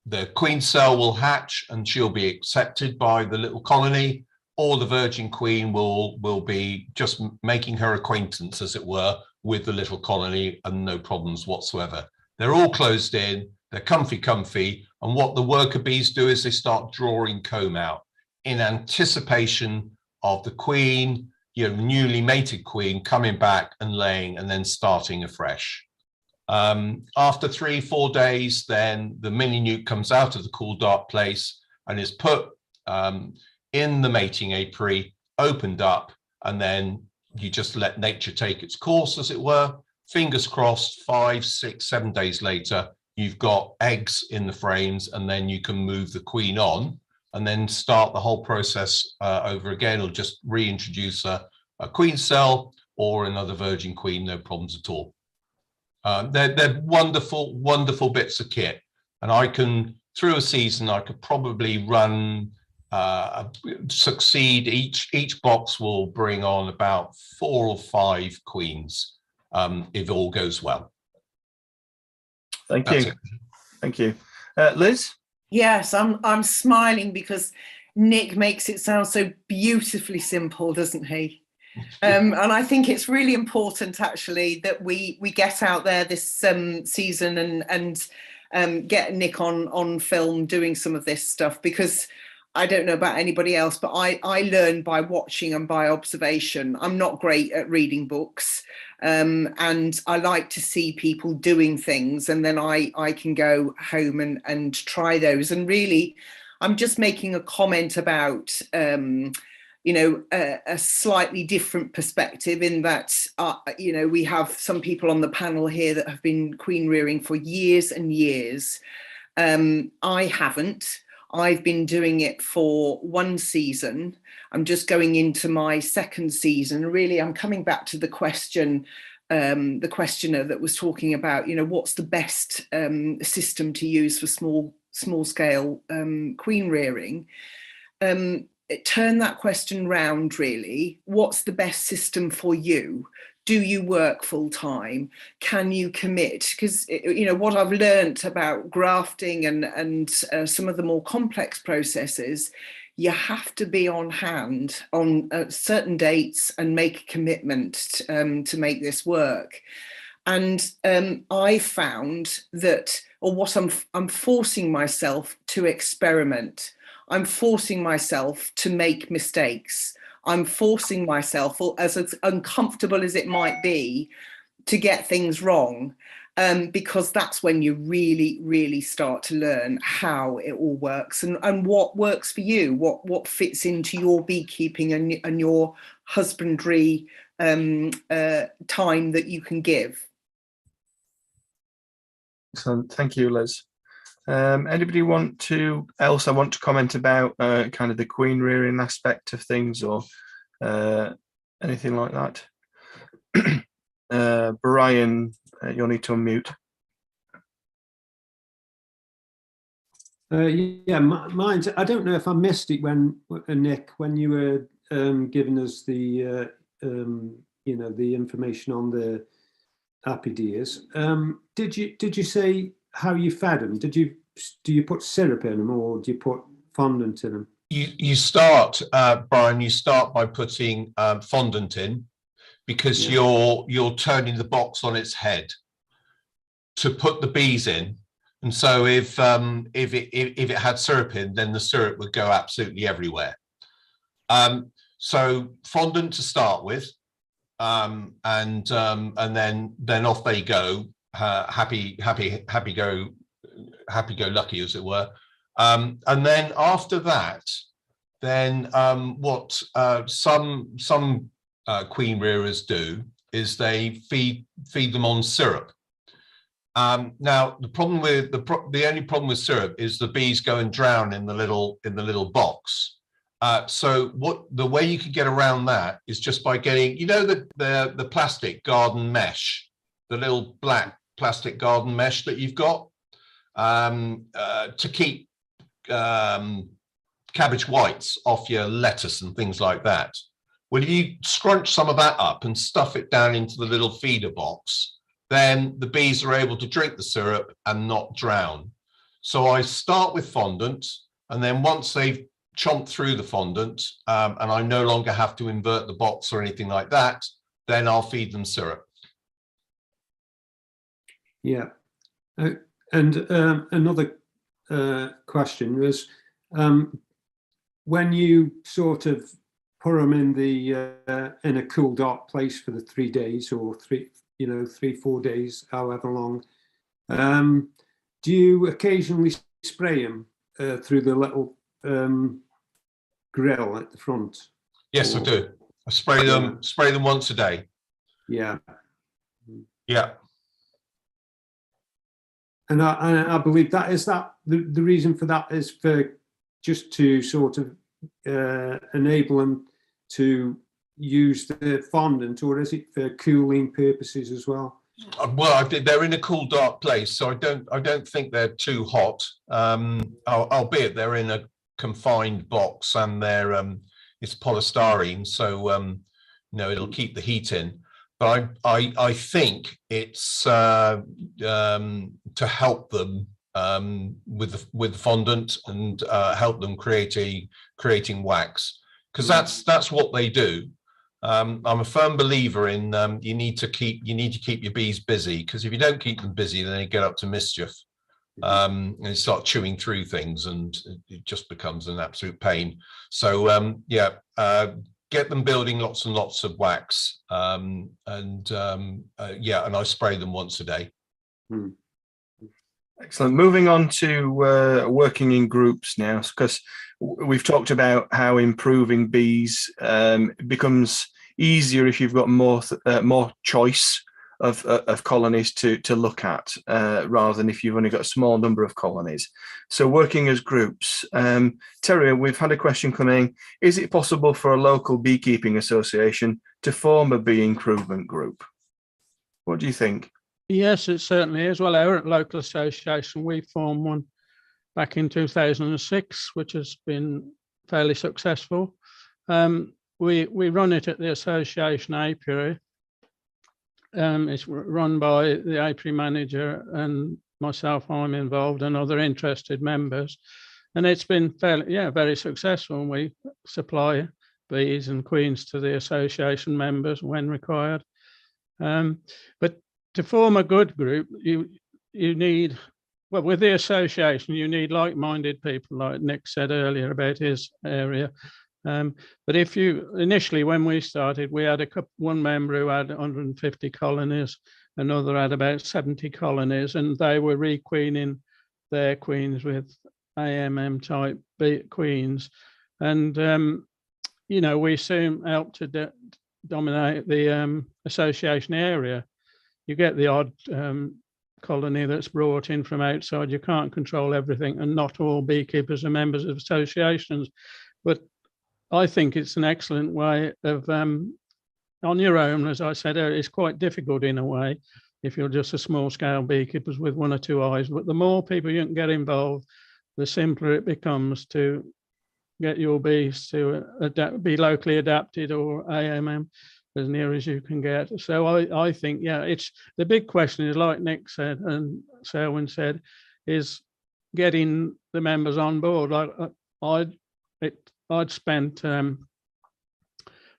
the queen cell will hatch and she'll be accepted by the little colony, or the virgin queen will be just making her acquaintance, as it were, with the little colony, and no problems whatsoever. They're all closed in, they're comfy, and what the worker bees do is they start drawing comb out in anticipation of the queen, newly mated queen, coming back and laying and then starting afresh. After 3, 4 days, then the mini nuke comes out of the cool, dark place and is put in the mating apiary, opened up, and then you just let nature take its course, as it were. Fingers crossed, 5, 6, 7 days later, you've got eggs in the frames, and then you can move the queen on and then start the whole process over again, or just reintroduce a queen cell or another virgin queen, no problems at all. They're wonderful, wonderful bits of kit. And I can, through a season, I could probably run, succeed. Each box will bring on about 4 or 5 queens, if all goes well. Thank you. Thank you. Liz? Yes, I'm smiling because Nick makes it sound so beautifully simple, doesn't he? And I think it's really important, actually, that we get out there this season and get Nick on film doing some of this stuff, because I don't know about anybody else, but I learn by watching and by observation. I'm not great at reading books, and I like to see people doing things, and then I can go home and try those. And really, I'm just making a comment about a slightly different perspective, in that, we have some people on the panel here that have been queen rearing for years and years. I haven't. I've been doing it for 1 season. I'm just going into my 2nd season. Really, I'm coming back to the question the questioner that was talking about, you know, what's the best system to use for small scale queen rearing. Turn that question round, really. What's the best system for you? Do you work full time? Can you commit? Because, you know, what I've learnt about grafting and some of the more complex processes, you have to be on hand on certain dates and make a commitment to make this work. And I found that, or what I'm forcing myself to experiment. I'm forcing myself to make mistakes. I'm forcing myself, as uncomfortable as it might be, to get things wrong, because that's when you really, really start to learn how it all works and what works for you, what fits into your beekeeping and your husbandry time that you can give. Excellent, thank you, Liz. Anybody want to comment about kind of the queen rearing aspect of things, or anything like that? Brian, you'll need to unmute. Yeah, mine's, I don't know if I missed it when Nick, when you were giving us the you know, the information on the apideas. Did you say how you fed them? Do you put syrup in them, or do you put fondant in them? You start, Brian, you start by putting fondant in, because you're turning the box on its head to put the bees in. And so if it had syrup in, then the syrup would go absolutely everywhere. So fondant to start with, and then off they go, happy go lucky, as it were. And then after that, then what some queen rearers do is they feed them on syrup. Now the problem with the only problem with syrup is the bees go and drown in the little box. So the way you can get around that is just by getting, you know, the plastic garden mesh, the little black plastic garden mesh that you've got to keep cabbage whites off your lettuce and things like that. Well, if you scrunch some of that up and stuff it down into the little feeder box, then the bees are able to drink the syrup and not drown. So I start with fondant, and then once they've chomped through the fondant, and I no longer have to invert the box or anything like that, then I'll feed them syrup. Yeah. And another question was, when you sort of put them in in a cool, dark place for the 3 days, or 3-4 days, however long, do you occasionally spray them through the little grill at the front? Yes, I do. I spray them once a day. Yeah. Yeah. And I believe the reason for that is for just to sort of enable them to use the fondant, or is it for cooling purposes as well? Well, they're in a cool, dark place, so I don't think they're too hot. Albeit they're in a confined box, and they're it's polystyrene, so it'll keep the heat in. But I think it's to help them with fondant and help them creating wax, because that's what they do. I'm a firm believer in you need to keep your bees busy, because if you don't keep them busy, then they get up to mischief, and they start chewing through things, and it just becomes an absolute pain. So get them building lots and lots of wax, and I spray them once a day. Excellent. Moving on to working in groups now, because we've talked about how improving bees becomes easier if you've got more choice of colonies to look at, rather than if you've only got a small number of colonies. So working as groups. Terry, we've had a question coming. Is it possible for a local beekeeping association to form a bee improvement group? What do you think? Yes, it certainly is. Well, our local association, we formed one back in 2006, which has been fairly successful. We run it at the association apiary. It's run by the apiary manager and myself. I'm involved, and other interested members, and it's been very successful. And we supply bees and queens to the association members when required. But to form a good group, you need, well, with the association, you need like-minded people, like Nick said earlier about his area. But if you, initially when we started, we had one member who had 150 colonies, another had about 70 colonies, and they were requeening their queens with AMM type queens. And, you know, we soon helped to dominate the association area. You get the odd colony that's brought in from outside. You can't control everything, and not all beekeepers are members of associations. But I think it's an excellent way of, on your own, as I said, it's quite difficult in a way if you're just a small scale beekeepers with one or two eyes. But the more people you can get involved, the simpler it becomes to get your bees to be locally adapted or AMM as near as you can get. So I think, yeah, it's the big question is, like Nick said and Selwyn said, is getting the members on board. Like I'd spent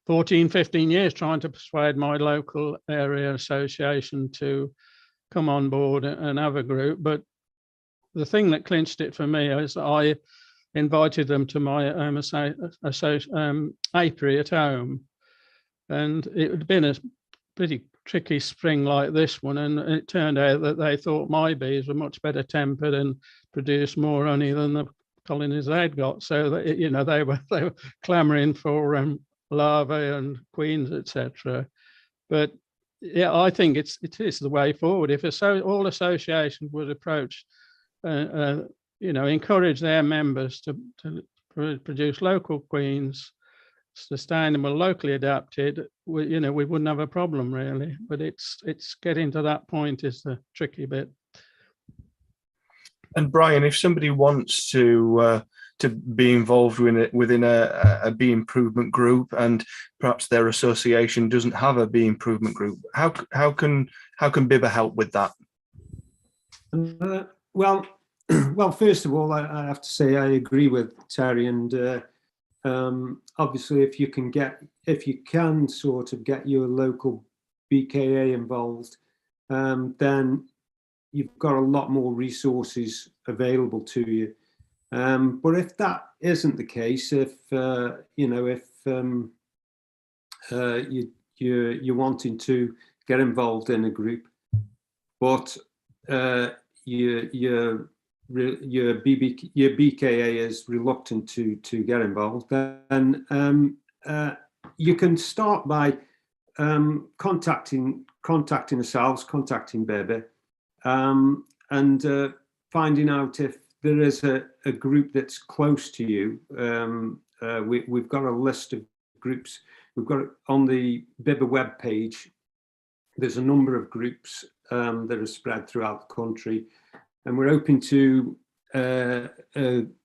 14, 15 years trying to persuade my local area association to come on board and have a group. But the thing that clinched it for me is I invited them to my apiary at home. And it had been a pretty tricky spring like this one, and it turned out that they thought my bees were much better tempered and produced more honey than the colonies they'd got. So that, you know, they were clamouring for larvae and queens, etc. But yeah, I think it is the way forward. If all associations would approach, you know, encourage their members to produce local queens, sustainable, locally adapted, you know, we wouldn't have a problem really. But it's getting to that point is the tricky bit. And Brian, if somebody wants to be involved within a bee improvement group, and perhaps their association doesn't have a bee improvement group, how can BIBBA help with that? Well, first of all, I have to say I agree with Terry, and obviously if you can sort of get your local BKA involved, then you've got a lot more resources available to you. But if that isn't the case, if you know, if you're wanting to get involved in a group, but your BKA is reluctant to get involved, then you can start by contacting ourselves, contacting BIBBA, and finding out if there is a group that's close to you. We've got a list of groups. We've got it on the BIBBA webpage. There's a number of groups that are spread throughout the country, and we're hoping to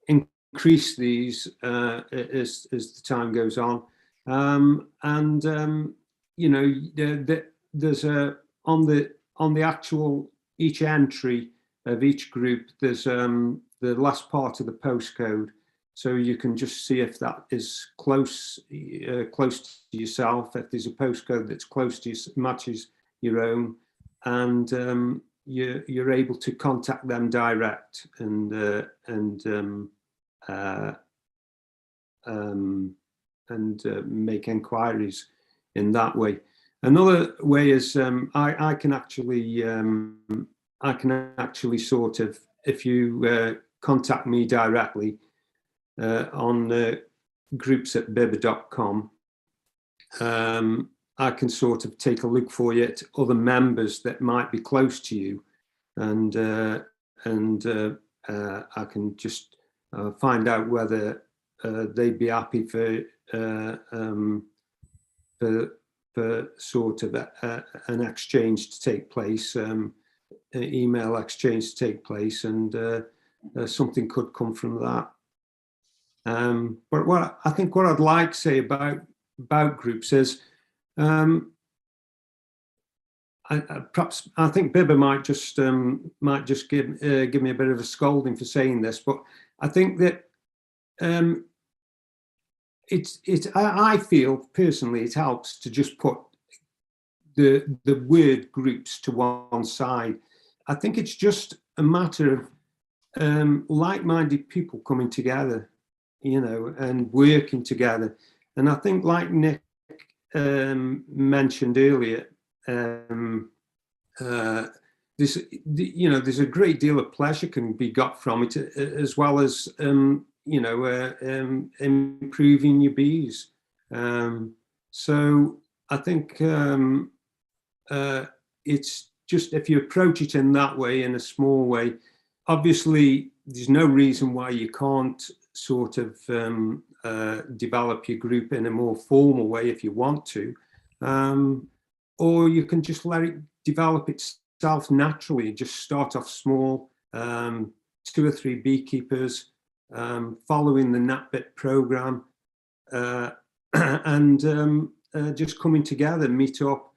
increase these as the time goes on. You know, there's on the actual each entry of each group, there's the last part of the postcode, so you can just see if that is close to yourself. If there's a postcode that's close to you, matches your own, and you're able to contact them direct and make inquiries in that way. Another way is I can actually sort of, if you contact me directly on groups at bibba.com, I can sort of take a look for you at other members that might be close to you, and I can just find out whether they'd be happy for for sort of an exchange to take place, an email exchange to take place, and something could come from that. But what I think what I'd like to say about groups is, I think BIBBA might just give me a bit of a scolding for saying this, but I think that I feel personally it helps to just put the word groups to one side. I think it's just a matter of like-minded people coming together, you know, and working together. And I think, like Nick mentioned earlier, there's a great deal of pleasure can be got from it, as well as improving your bees. So I think it's just, if you approach it in that way, in a small way, obviously there's no reason why you can't sort of develop your group in a more formal way if you want to, or you can just let it develop itself naturally. Just start off small, 2 or 3 beekeepers, following the NatBIP program, and just coming together, meet up,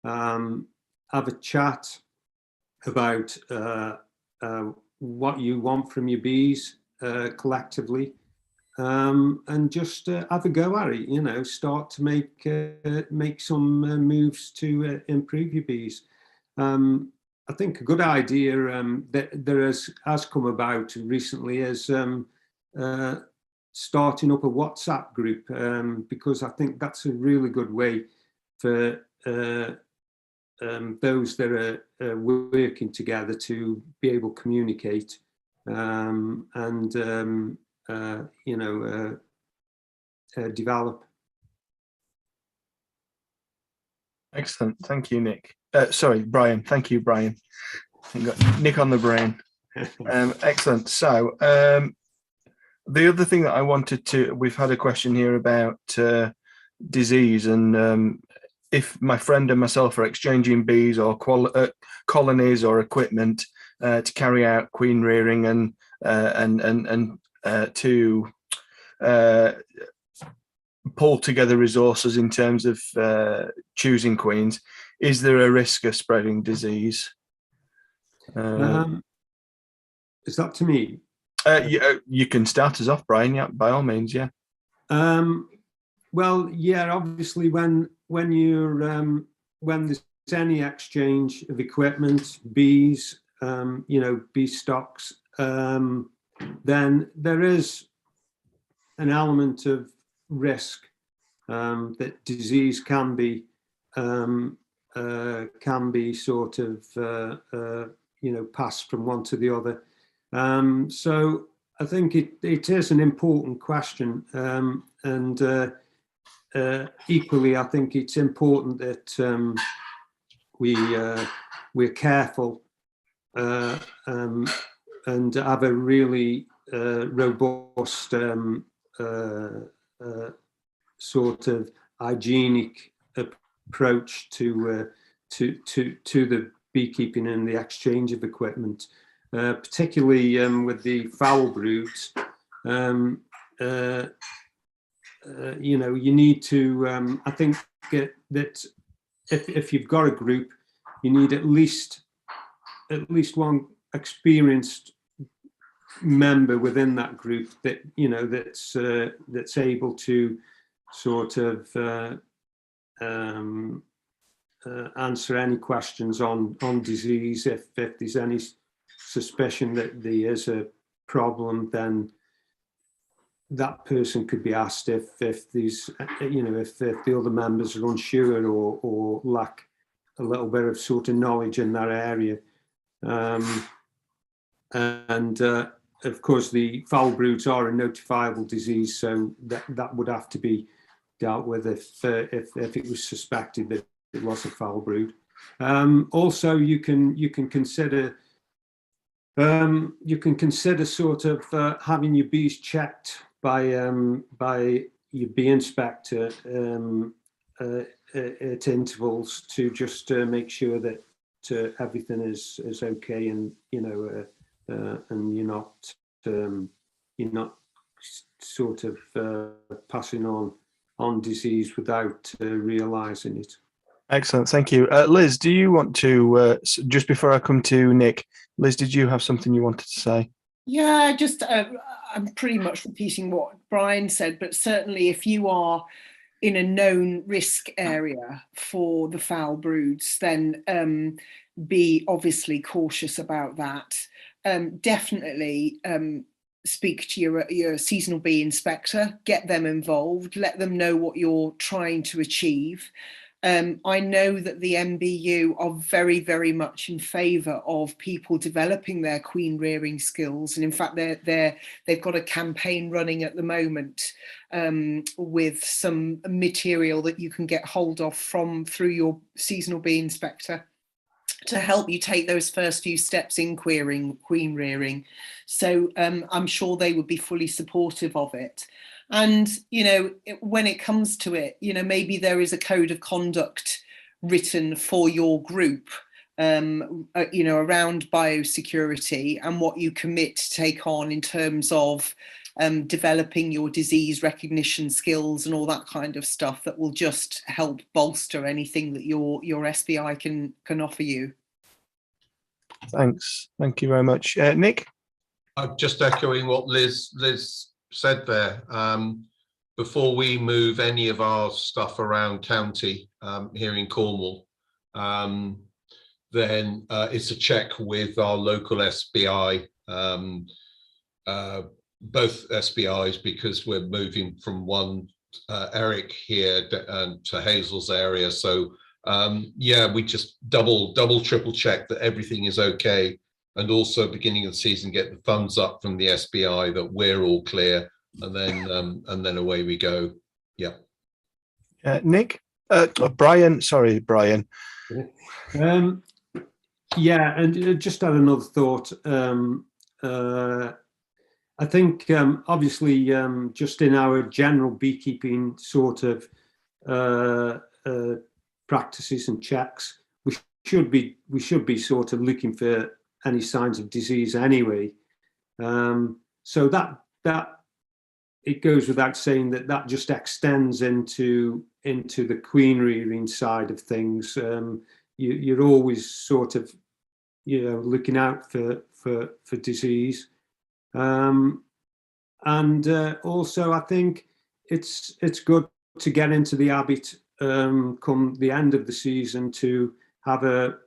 have a chat about what you want from your bees collectively, and just have a go at it. You know, start to make some moves to improve your bees. I think a good idea that there has come about recently is starting up a WhatsApp group, because I think that's a really good way for those that are working together to be able to communicate, and develop. Excellent. Thank you, Nick. Sorry, Brian. Thank you, Brian. You got Nick on the brain. Excellent. So the other thing that I wanted to, we've had a question here about disease, and if my friend and myself are exchanging bees or colonies or equipment to carry out queen rearing and to pull together resources in terms of choosing queens, is there a risk of spreading disease? Is that to me? You can start us off, Brian. Yeah, by all means. Yeah. Well, yeah. Obviously, when there's any exchange of equipment, bees, bee stocks, then there is an element of risk that disease can be sort of passed from one to the other. So I think it is an important question, and equally, I think it's important that we're careful and have a really robust sort of hygienic approach to the beekeeping and the exchange of equipment, particularly with the foul broods. You need to, I think that if you've got a group, you need at least one experienced member within that group that that's able to sort of answer any questions on disease. If there's any suspicion that there is a problem, then that person could be asked. If these, if the other members are unsure or lack a little bit of sort of knowledge in that area, and of course the foul broods are a notifiable disease, so that would have to be dealt with if it was suspected that it was a foul brood. Also, you can consider sort of having your bees checked by your bee inspector at intervals to just make sure that everything is okay, and and you're not sort of passing on disease without realizing it. Excellent, thank you. Liz, do you want to, just before I come to Nick, Liz, did you have something you wanted to say? Yeah, just I'm pretty much repeating what Brian said, but certainly if you are in a known risk area for the foul broods, then be obviously cautious about that. Definitely speak to your seasonal bee inspector, get them involved, let them know what you're trying to achieve. I know that the MBU are very, very much in favour of people developing their queen rearing skills, and in fact, they've got a campaign running at the moment with some material that you can get hold of through your seasonal bee inspector to help you take those first few steps in queen rearing. So I'm sure they would be fully supportive of it. And, when it comes to it, maybe there is a code of conduct written for your group, around biosecurity and what you commit to take on in terms of developing your disease recognition skills and all that kind of stuff that will just help bolster anything that your SBI can offer you. Thanks. Thank you very much. Nick? I'm just echoing what Liz said there. Before we move any of our stuff around county here in Cornwall, then it's a check with our local SBI, both SBIs, because we're moving from one Eric here to Hazel's area. So yeah, we just double, triple check that everything is okay. And also beginning of the season, get the thumbs up from the SBI that we're all clear, and then away we go. Yeah. Nick, Brian. Sorry, Brian. Yeah, and just had another thought. I think obviously just in our general beekeeping sort of practices and checks, we should be sort of looking for any signs of disease anyway. So that it goes without saying that just extends into the queen rearing side of things. You're always sort of looking out for disease, and also I think it's good to get into the habit come the end of the season to have a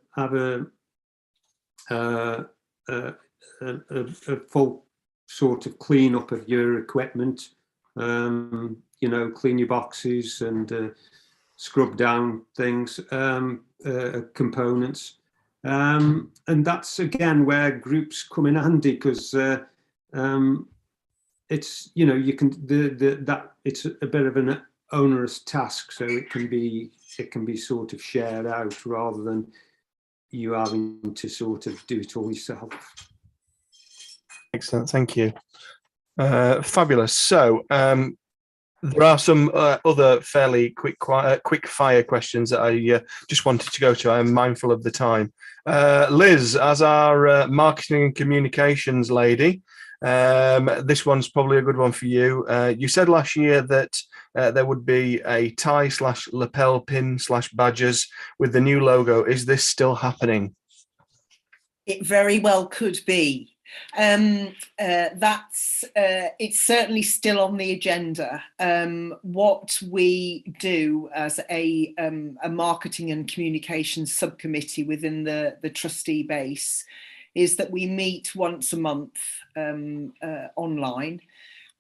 full sort of clean up of your equipment, clean your boxes and scrub down things, components, and that's again where groups come in handy, because it's you can that it's a bit of an onerous task, so it can be sort of shared out rather than you having to sort of do it all yourself. Excellent, thank you. Fabulous. So there are some other fairly quick fire questions that I just wanted to go to. I'm mindful of the time. Liz, as our marketing and communications lady, this one's probably a good one for you. You said last year that there would be a tie/lapel pin/badges with the new logo. Is this still happening? It very well could be. It's certainly still on the agenda. What we do as a marketing and communications subcommittee within the trustee base is that we meet once a month online,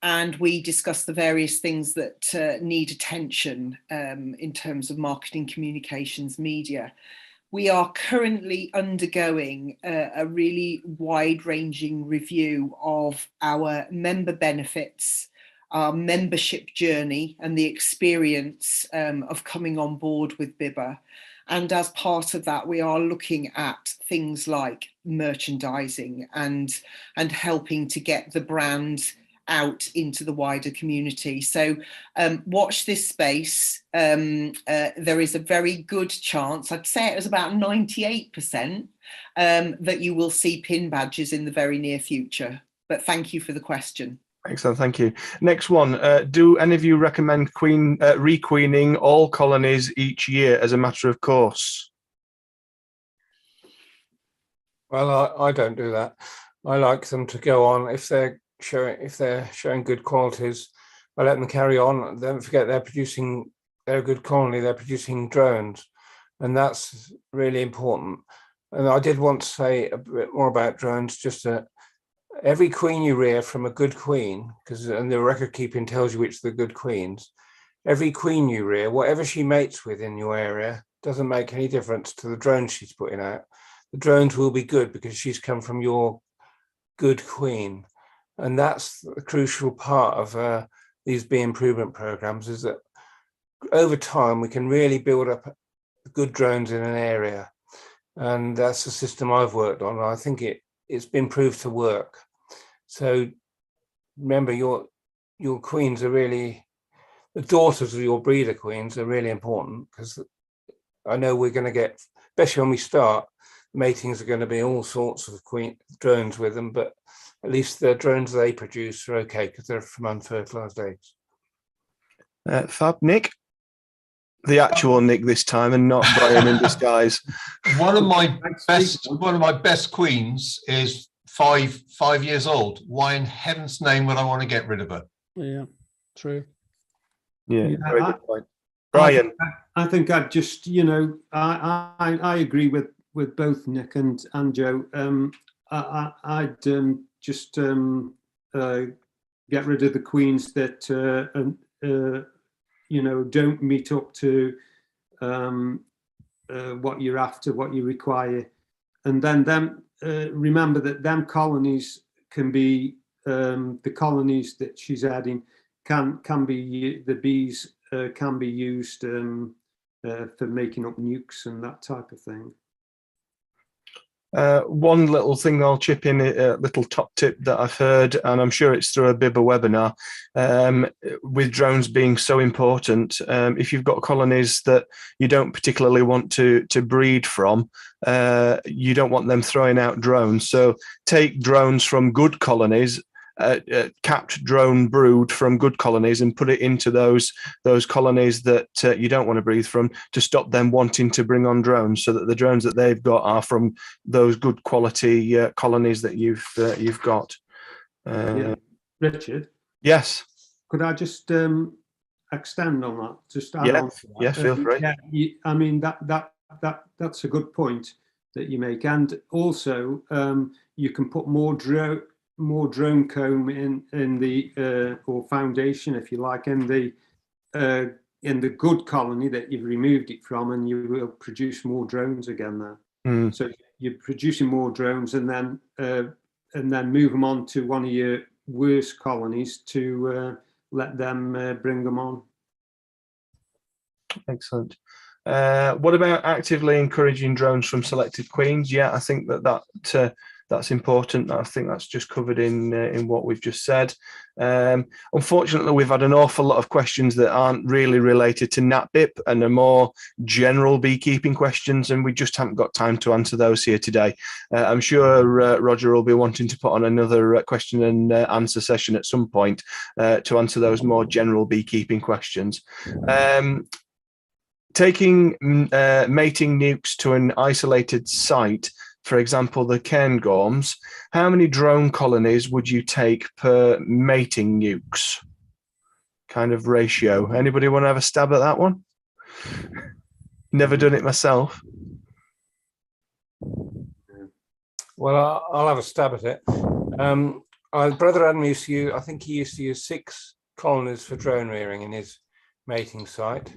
and we discuss the various things that need attention in terms of marketing, communications, media. We are currently undergoing a really wide-ranging review of our member benefits, our membership journey, and the experience of coming on board with BIBBA. And as part of that, we are looking at things like merchandising and helping to get the brand out into the wider community. So watch this space. There is a very good chance, I'd say it was about 98%, that you will see pin badges in the very near future. But thank you for the question. Excellent, thank you. Next one, do any of you recommend requeening all colonies each year as a matter of course? Well, I don't do that. I like them to go on if they're showing good qualities. I let them carry on. Don't forget they're a good colony. They're producing drones, and that's really important. And I did want to say a bit more about drones. Just every queen you rear from a good queen, and the record keeping tells you which are the good queens. Every queen you rear, whatever she mates with in your area, doesn't make any difference to the drones she's putting out. The drones will be good because she's come from your good queen. And that's the crucial part of these bee improvement programs, is that over time we can really build up good drones in an area. And that's the system I've worked on. I think it's been proved to work. So remember, your queens are really, the daughters of your breeder queens are really important, because I know we're going to get, especially when we start, matings are going to be all sorts of drones with them, but at least the drones they produce are okay because they're from unfertilized eggs. Fab. Nick? The actual Nick this time, and not Brian in disguise. One of my best queens is five years old. Why in heaven's name would I want to get rid of her? Yeah, true. Yeah, very good point. Brian? I think I'd just, I agree with both Nick and Joe. I'd just get rid of the queens that don't meet up to what you're after, what you require, and then remember that them colonies can be the colonies that she's adding can be, the bees can be used for making up nukes and that type of thing. One little thing I'll chip in, a little top tip that I've heard, and I'm sure it's through a BIBBA webinar, with drones being so important. If you've got colonies that you don't particularly want to breed from, you don't want them throwing out drones. So take drones from good colonies, capped drone brood from good colonies, and put it into those colonies that you don't want to breed from, to stop them wanting to bring on drones, so that the drones that they've got are from those good quality colonies that you've got. Yeah. Richard? Yes. Could I just extend on that? Just add on to that? Yeah, feel free. Yeah, I mean that's a good point that you make, and also you can put more drone comb in the or foundation, if you like, in the good colony that you've removed it from, and you will produce more drones again there. So you're producing more drones, and then move them on to one of your worst colonies to let them bring them on. Excellent. What about actively encouraging drones from selected queens? Yeah, I think that's important. I think that's just covered in what we've just said. Unfortunately, we've had an awful lot of questions that aren't really related to NatBIP and are more general beekeeping questions, and we just haven't got time to answer those here today. I'm sure Roger will be wanting to put on another question and answer session at some point to answer those more general beekeeping questions. Taking mating nukes to an isolated site, for example, the cairngorms, how many drone colonies would you take per mating nukes? Kind of ratio. Anybody want to have a stab at that one? Never done it myself. Well, I'll have a stab at it. My brother Adam used to use, I think he used to use 6 colonies for drone rearing in his mating site.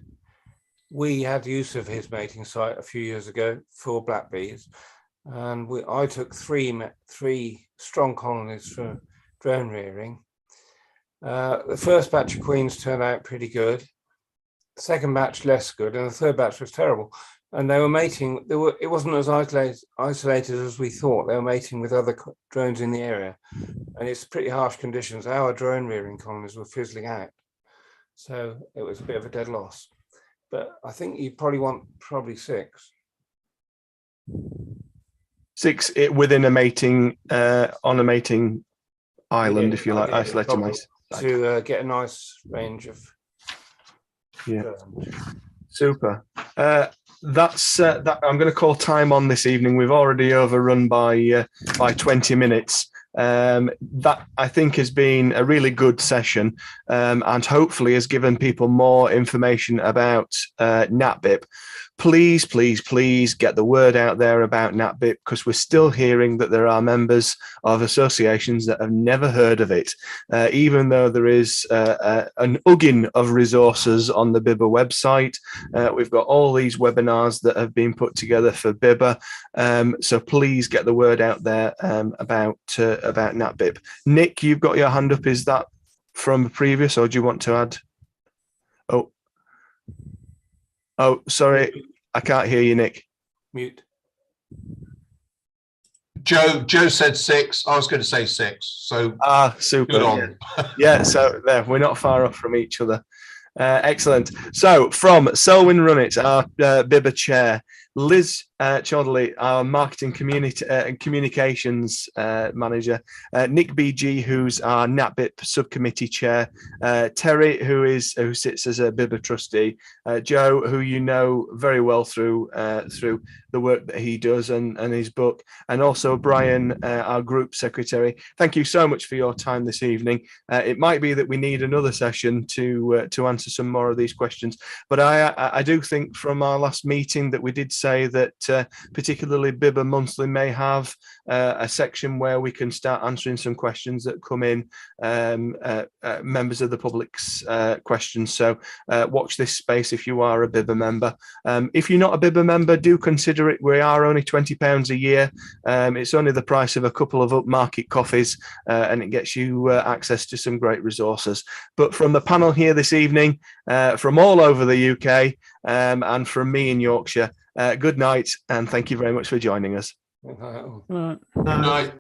We had use of his mating site a few years ago for black bees. And I took three strong colonies for drone rearing. The first batch of queens turned out pretty good. The second batch less good, and the third batch was terrible. And they were mating. It wasn't as isolated as we thought. They were mating with other drones in the area, and it's pretty harsh conditions. Our drone rearing colonies were fizzling out, so it was a bit of a dead loss. But I think you probably want 6. 6 within a mating on a mating island, if you like, isolated mice. To get a nice range of. Yeah, super. That's that. I'm going to call time on this evening. We've already overrun by 20 minutes. That I think has been a really good session, and hopefully has given people more information about NatBIP. Please, please, please get the word out there about NatBIP, because we're still hearing that there are members of associations that have never heard of it, even though there is an ugging of resources on the BIBBA website. We've got all these webinars that have been put together for BIBBA, so please get the word out there about NatBIP. Nick, you've got your hand up. Is that from previous, or do you want to add? Oh, sorry, I can't hear you, Nick. Mute. Joe said 6. I was going to say 6. So super. Good on. Yeah, so there, we're not far off from each other. Excellent. So from Selwyn Runnett, our BIBBA chair, Liz Chaudley, our marketing communications manager, Nick BG, who's our NatBIP subcommittee chair, Terry, who sits as a BIBBA trustee, Joe, who you know very well through the work that he does and his book, and also Brian, our group secretary. Thank you so much for your time this evening. It might be that we need another session to answer some more of these questions, but I do think from our last meeting that we did say that particularly BIBBA Monthly may have a section where we can start answering some questions that come in, members of the public's questions. So watch this space if you are a BIBBA member. If you're not a BIBBA member, do consider it. We are only £20 a year. It's only the price of a couple of upmarket coffees, and it gets you access to some great resources. But from the panel here this evening, from all over the UK, and from me in Yorkshire, good night, and thank you very much for joining us. Right. Right. Good night.